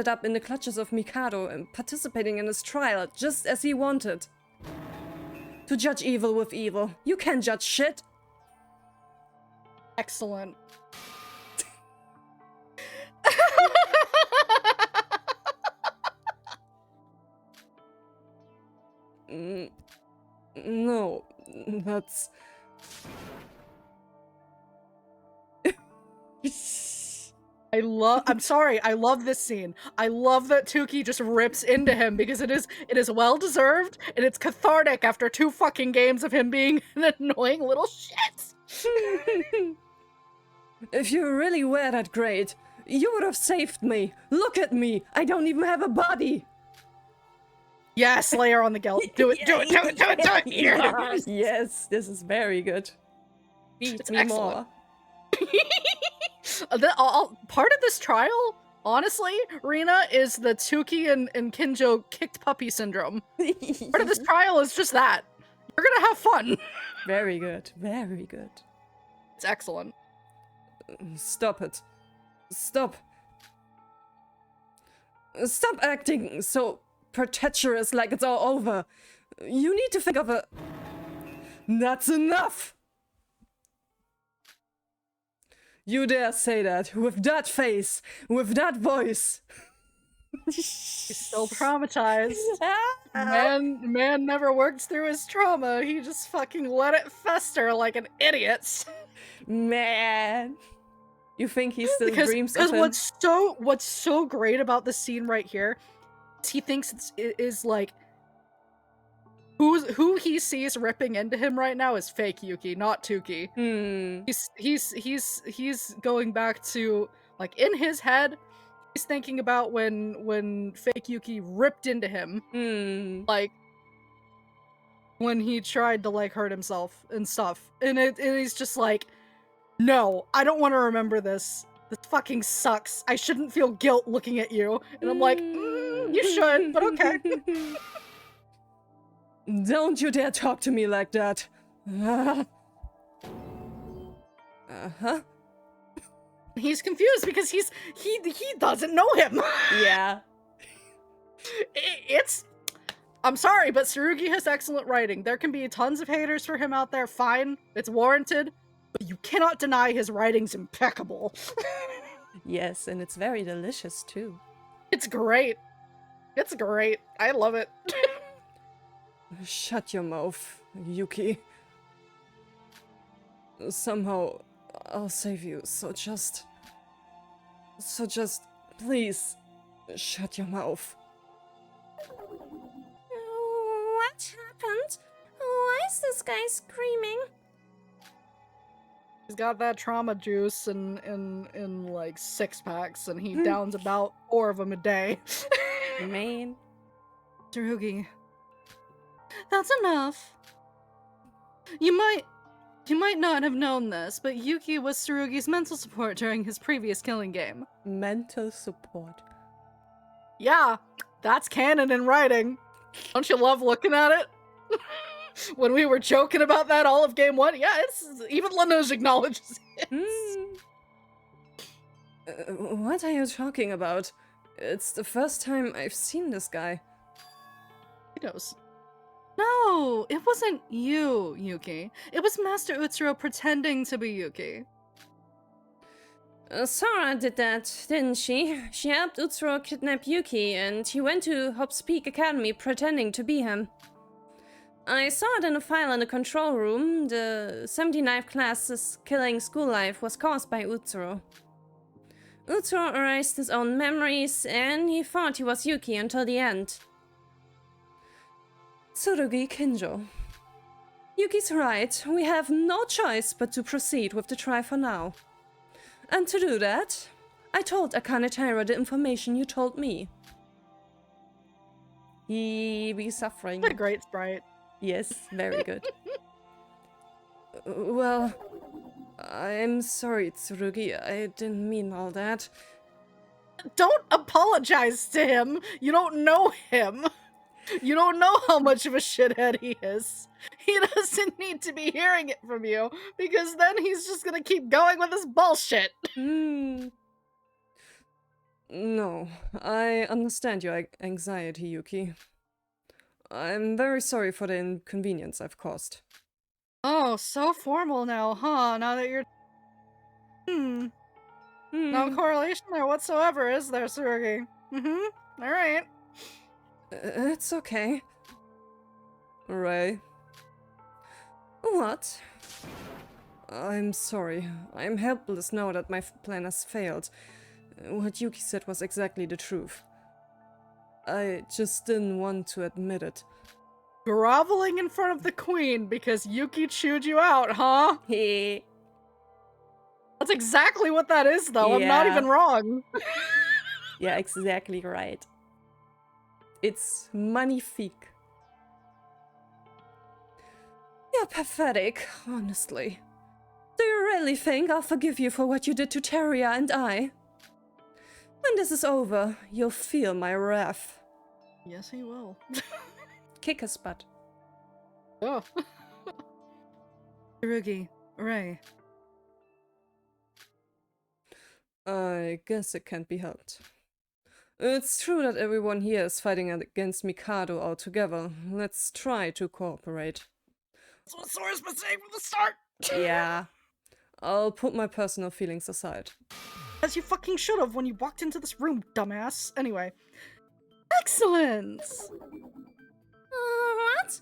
up in the clutches of Mikado and participating in his trial just as he wanted. To judge evil with evil, you can't judge shit. Excellent. No, I'm sorry, I love this scene. I love that Tuki just rips into him because it is well deserved and it's cathartic after 2 fucking games of him being an annoying little shit. If you really were that great, you would have saved me. Look at me. I don't even have a body. Yes, lay her on the gelt. Do it, do it, do it, do it, do it. Yes. Yes, this is very good. Beat It's me excellent. more. Part of this trial, honestly, Rina, is the Tuki and Kinjo kicked puppy syndrome. Part of this trial is just that. You're gonna have fun. Very good. Very good. It's excellent. Stop it. Stop. Stop acting so pretentious like it's all over. You need to think of a... That's enough! You dare say that with that face, with that voice. He's still traumatized. Man never works through his trauma. He just fucking let it fester like an idiot. Man. You think he still dreams of him? Because what's so great about this scene right here is he thinks it is like who he sees ripping into him right now is fake Yuki, not Tuki. He's going back to, like, in his head, he's thinking about when fake Yuki ripped into him. Like when he tried to like hurt himself and stuff. And he's just like, no, I don't want to remember this. This fucking sucks. I shouldn't feel guilt looking at you. And I'm like, you should, but okay. Don't you dare talk to me like that. He's confused because he doesn't know him. Yeah. I'm sorry, but Tsurugi has excellent writing. There can be tons of haters for him out there, fine. It's warranted. But you cannot deny his writing's impeccable. Yes, and it's very delicious too. It's great. It's great. I love it. Shut your mouth, Yuki. Somehow, I'll save you, so just, please, shut your mouth. What happened? Why is this guy screaming? He's got that trauma juice in like 6-packs, and he downs about 4 of them a day. Man. Tsurugi. That's enough. You might not have known this, but Yuki was Tsurugi's mental support during his previous killing game. Mental support. Yeah, that's canon in writing. Don't you love looking at it? When we were joking about that all of game 1, yeah, even Lanuj acknowledges it. What are you talking about? It's the first time I've seen this guy. He knows. No, it wasn't you, Yuki. It was Master Utsuro pretending to be Yuki. Sora did that, didn't she? She helped Utsuro kidnap Yuki, and he went to Hop's Peak Academy pretending to be him. I saw it in a file in the control room. The 79th class's killing school life was caused by Utsuro. Utsuro erased his own memories, and he thought he was Yuki until the end. Tsurugi Kinjo. Yuki's right. We have no choice but to proceed with the trial for now. And to do that, I told Akane Taira the information you told me. He be suffering. What a great sprite. Yes, very good. Well, I'm sorry, Tsurugi. I didn't mean all that. Don't apologize to him. You don't know him. You don't know how much of a shithead he is. He doesn't need to be hearing it from you, because then he's just gonna keep going with his bullshit. No, I understand your anxiety, Yuki. I'm very sorry for the inconvenience I've caused. Oh, so formal now, huh? Now that you're... No correlation there whatsoever, is there, Tsurugi? Alright. It's okay. Ray. What? I'm sorry. I'm helpless now that my plan has failed. What Yuki said was exactly the truth. I just didn't want to admit it. Groveling in front of the queen because Yuki chewed you out, huh? Hey. That's exactly what that is, though. I'm not Yeah. even wrong. Yeah, exactly right. It's magnifique. You're pathetic, honestly. Do you really think I'll forgive you for what you did to Teruya and I? When this is over, you'll feel my wrath. Yes, he will. Kick his butt. Oh. Tsurugi, Ray. I guess it can't be helped. It's true that everyone here is fighting against Mikado altogether. Let's try to cooperate. That's what Sora's been saying from the start! Yeah. I'll put my personal feelings aside. As you fucking should have when you walked into this room, dumbass. Anyway. Excellent! What?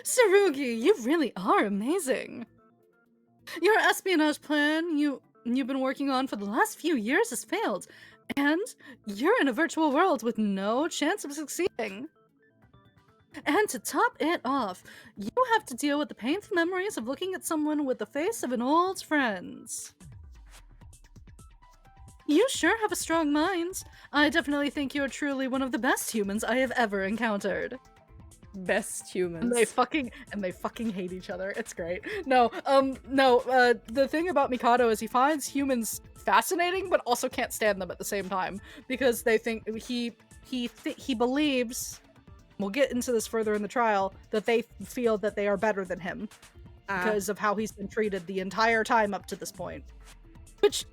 Tsurugi, you really are amazing. Your espionage plan you've been working on for the last few years has failed, and you're in a virtual world with no chance of succeeding. And to top it off, you have to deal with the painful memories of looking at someone with the face of an old friend. You sure have a strong mind. I definitely think you're truly one of the best humans I have ever encountered. Best humans. And they fucking hate each other. It's great. The thing about Mikado is he finds humans fascinating, but also can't stand them at the same time because they think he believes. We'll get into this further in the trial that they feel that they are better than him because of how he's been treated the entire time up to this point. Which,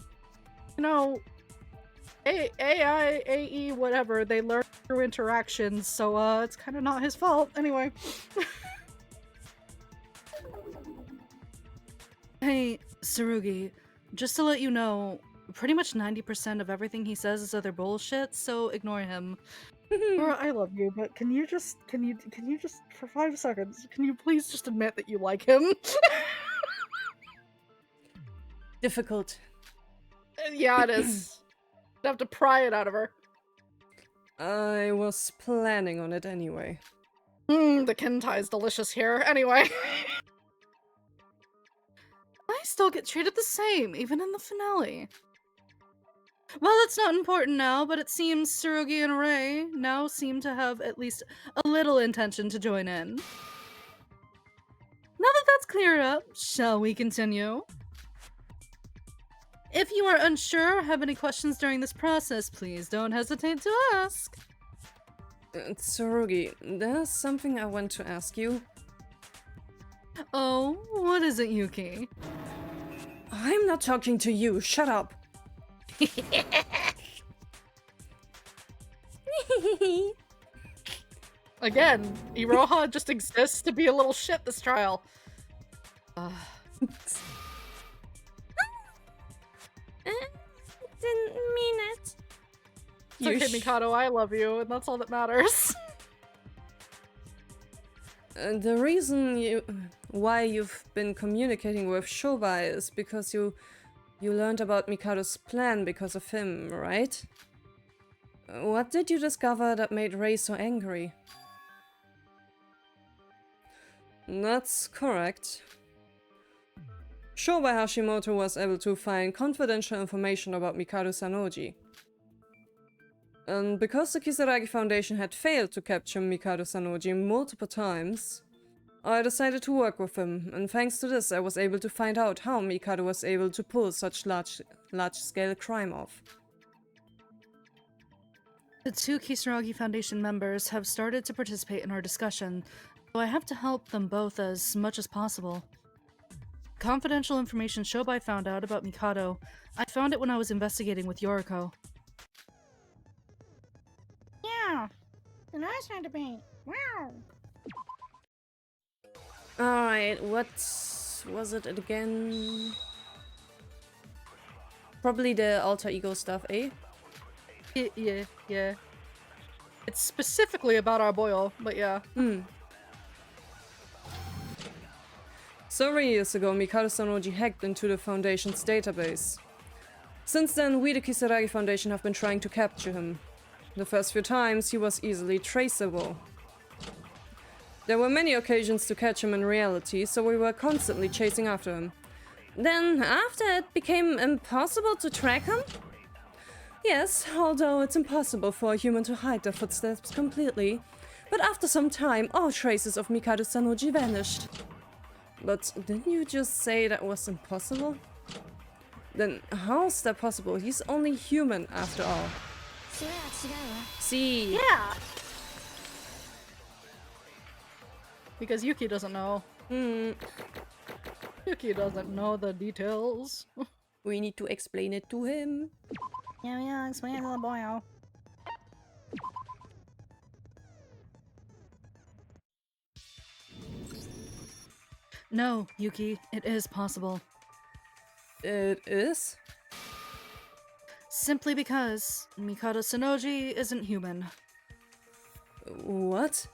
you know, AI, AE, whatever, they learn through interactions, so it's kind of not his fault. Anyway. Hey, Tsurugi, just to let you know, pretty much 90% of everything he says is other bullshit, so ignore him. Laura, I love you, but can you just for 5 seconds, can you please just admit that you like him? Difficult. Yeah, it is. I'd have to pry it out of her. I was planning on it anyway. The kentai is delicious here. Anyway. I still get treated the same, even in the finale. Well, it's not important now, but it seems Tsurugi and Ray now seem to have at least a little intention to join in. Now that that's cleared up, shall we continue? If you are unsure or have any questions during this process, please don't hesitate to ask. Tsurugi, there's something I want to ask you. Oh, what is it, Yuki? I'm not talking to you, shut up! Again, Iroha just exists to be a little shit this trial. Didn't mean it. It's okay, Mikado, I love you, and that's all that matters. The reason why you've been communicating with Shobai is because you learned about Mikado's plan because of him, right? What did you discover that made Rei so angry? That's correct. Shobai Hashimoto was able to find confidential information about Mikado Sanoji. And because the Kisaragi Foundation had failed to capture Mikado Sanoji multiple times, I decided to work with him, and thanks to this I was able to find out how Mikado was able to pull such large-scale crime off. The 2 Kisaragi Foundation members have started to participate in our discussion, so I have to help them both as much as possible. Confidential information Shobai found out about Mikado. I found it when I was investigating with Yoriko. Yeah. The nice one to be. Wow. Alright, what was it again? Probably the alter ego stuff, eh? Yeah. It's specifically about our boyo, but yeah. Several years ago, Mikado Tsurugi hacked into the Foundation's database. Since then, we, the Kisaragi Foundation, have been trying to capture him. The first few times, he was easily traceable. There were many occasions to catch him in reality, so we were constantly chasing after him. Then, after it became impossible to track him? Yes, although it's impossible for a human to hide their footsteps completely. But after some time, all traces of Mikado Tsurugi vanished. But didn't you just say that was impossible? Then how's that possible? He's only human after all. See? Yeah. Because Yuki doesn't know. Yuki doesn't know the details. We need to explain it to him. Yeah, explain it to the boy. No, Yuki, it is possible. It is? Simply because Mikado Tsurugi isn't human. What?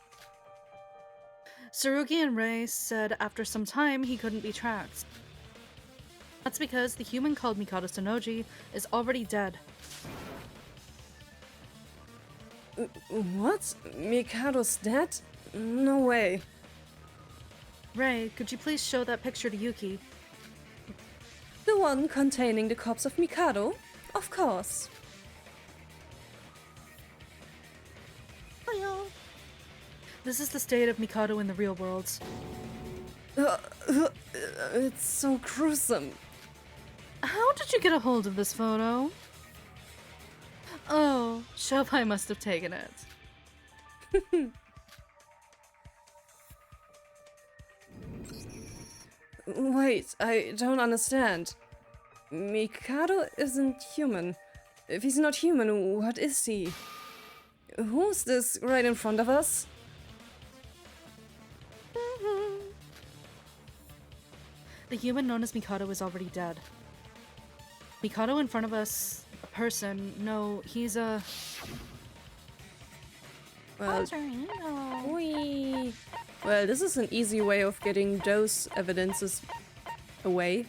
Tsurugi and Rei said after some time he couldn't be tracked. That's because the human called Mikado Tsurugi is already dead. What? Mikado's dead? No way. Rei, could you please show that picture to Yuki? The one containing the corpse of Mikado? Of course. This is the state of Mikado in the real world. It's so gruesome. How did you get a hold of this photo? Oh, Shobai must have taken it. Wait, I don't understand. Mikado isn't human. If he's not human, what is he? Who's this right in front of us? The human known as Mikado is already dead. Mikado in front of us, a person, no, he's a... Well, well, this is an easy way of getting those evidences away.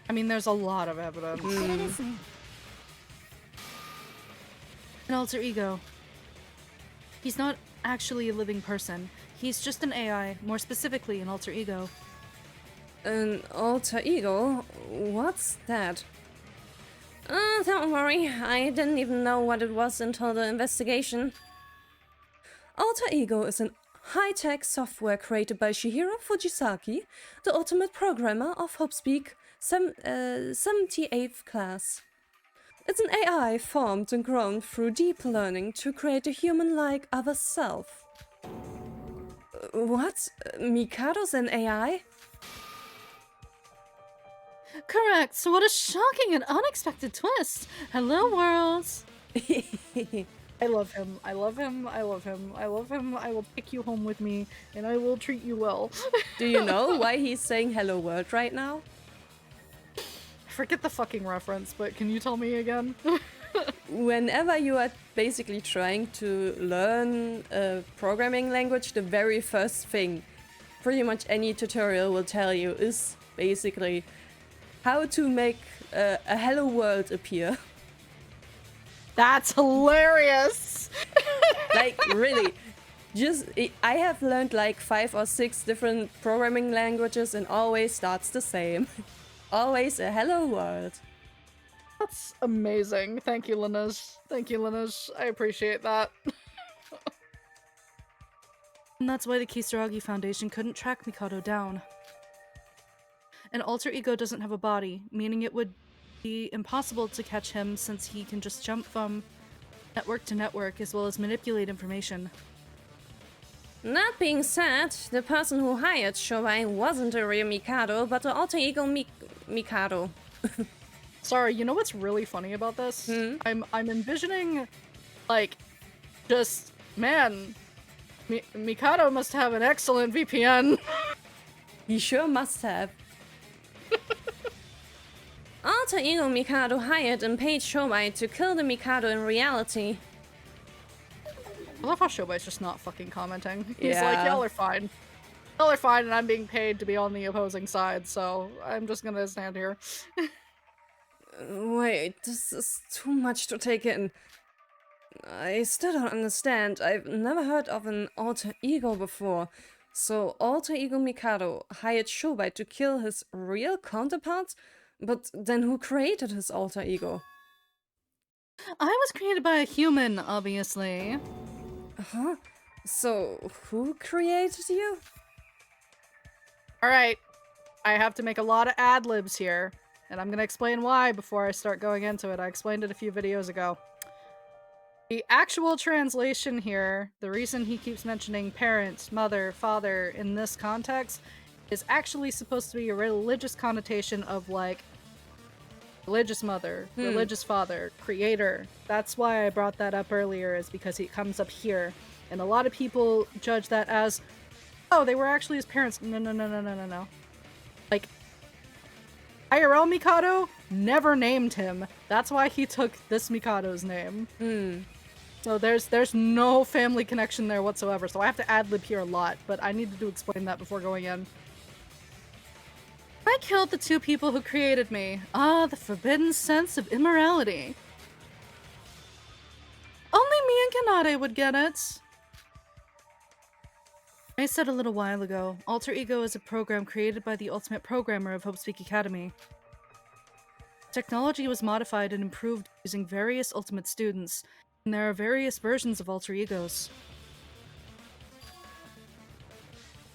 I mean, there's a lot of evidence. An alter ego. He's not actually a living person. He's just an AI, more specifically an alter ego. An alter ego? What's that? Don't worry. I didn't even know what it was until the investigation. Alter ego is an high-tech software created by Shihiro Fujisaki, the ultimate programmer of Hopespeak 78th class. It's an AI formed and grown through deep learning to create a human-like other self. What? Mikado's an AI? Correct. So what a shocking and unexpected twist. Hello, world. I love him. I love him. I love him. I love him. I will take you home with me, and I will treat you well. Do you know why he's saying hello world right now? Forget the fucking reference, but can you tell me again? Whenever you are basically trying to learn a programming language, the very first thing pretty much any tutorial will tell you is basically how to make a hello world appear. That's hilarious! Like, really. I have learned like 5 or 6 different programming languages and always starts the same. Always a hello world. That's amazing. Thank you, Lineage. Thank you, Lineage. I appreciate that. And that's why the Kisaragi Foundation couldn't track Mikado down. An alter ego doesn't have a body, meaning it would be impossible to catch him since he can just jump from network to network as well as manipulate information. That being said, the person who hired Shobai wasn't a real Mikado, but the alter ego Mikado. Sorry, you know what's really funny about this? I'm envisioning, like, just, man, Mikado must have an excellent VPN. He sure must have. Alter ego Mikado hired and paid Shobai to kill the Mikado in reality. I love how Shobai's just not fucking commenting. He's Yeah. like, y'all are fine. Well, they're fine, and I'm being paid to be on the opposing side, so I'm just gonna stand here. Wait, this is too much to take in. I still don't understand. I've never heard of an alter ego before. So, alter ego Mikado hired Shobai to kill his real counterpart? But then who created his alter ego? I was created by a human, obviously. Huh? So, who created you? Alright, I have to make a lot of ad-libs here, and I'm gonna explain why before I start going into it. I explained it a few videos ago. The actual translation here, the reason he keeps mentioning parent, mother, father in this context, is actually supposed to be a religious connotation of, like, religious mother, religious father, creator. That's why I brought that up earlier, is because it comes up here. And a lot of people judge that as, oh, they were actually his parents. No. Like, IRL Mikado never named him. That's why he took this Mikado's name. So there's no family connection there whatsoever. So I have to ad-lib here a lot, but I needed to explain that before going in. I killed the two people who created me. Ah, the forbidden sense of immorality. Only me and Kanade would get it. I said a little while ago, Alter Ego is a program created by the ultimate programmer of Hopespeak Academy. Technology was modified and improved using various ultimate students, and there are various versions of Alter Egos.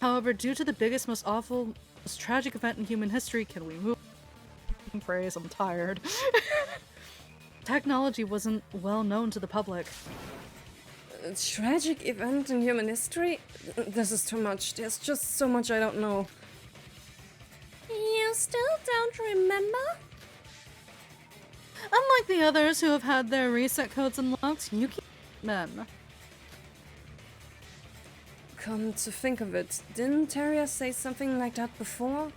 However, due to the biggest, most awful, most tragic event in human history, can we move? Phrase, I'm tired. Technology wasn't well known to the public. A tragic event in human history? This is too much. There's just so much I don't know. You still don't remember? Unlike the others who have had their reset codes unlocked, you keep men. Come to think of it, didn't Teruya say something like that before?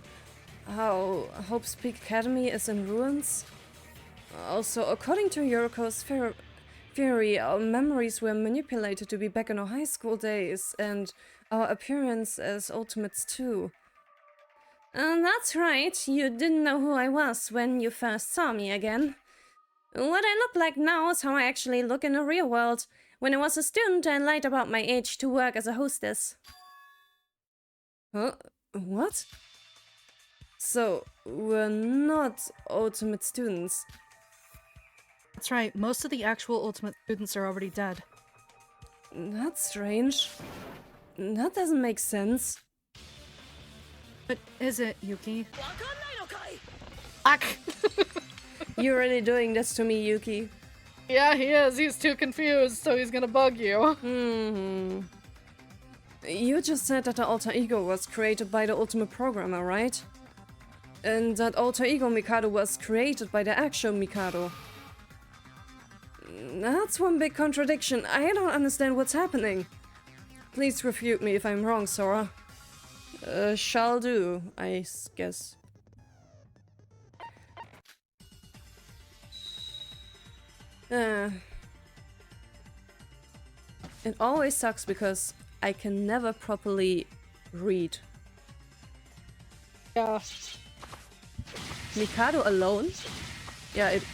How Hopespeak Academy is in ruins? Also, according to Yoriko's theory, our memories were manipulated to be back in our high school days, and our appearance as ultimates too. That's right, you didn't know who I was when you first saw me again. What I look like now is how I actually look in the real world. When I was a student, I lied about my age to work as a hostess. Huh? What? So, we're not ultimate students. That's right, most of the actual ultimate students are already dead. That's strange. That doesn't make sense. But is it, Yuki? You're really doing this to me, Yuki. Yeah, he is. He's too confused, so he's gonna bug you. You just said that the alter ego was created by the ultimate programmer, right? And that alter ego Mikado was created by the actual Mikado. That's one big contradiction. I don't understand what's happening. Please refute me if I'm wrong, Sora. Shall do, I guess. It always sucks because I can never properly read. Yeah. Mikado alone? Yeah, it...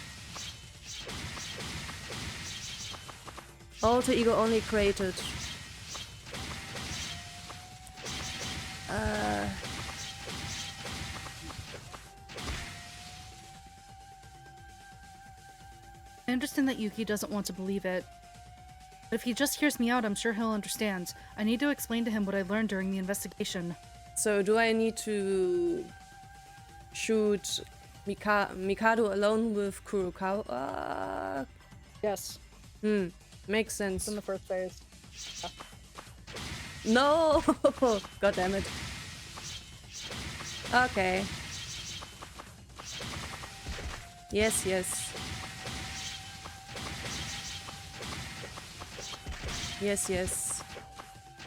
Alter ego only created. I understand that Yuki doesn't want to believe it. But if he just hears me out, I'm sure he'll understand. I need to explain to him what I learned during the investigation. So do I need to shoot Mikado alone with Kurokawa? Yes. Makes sense. It's in the first phase. No! God damn it. Okay. Yes, yes. Yes, yes.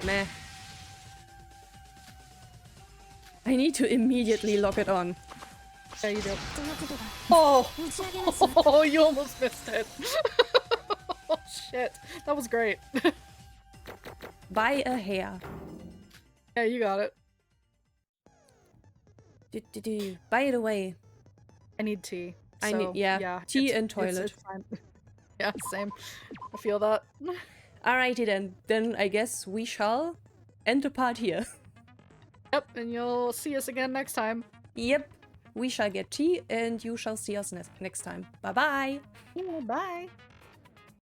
Meh. I need to immediately lock it on. Yeah, you do. Oh! Oh, you almost missed it. Oh, shit. That was great. By a hair. Yeah, you got it. By the way, I need tea. I so, need yeah, tea and toilet. It's fine. Yeah, same. I feel that. Alrighty then. Then I guess we shall end the part here. Yep, and you'll see us again next time. Yep. We shall get tea and you shall see us next time. Bye bye. Yeah, bye.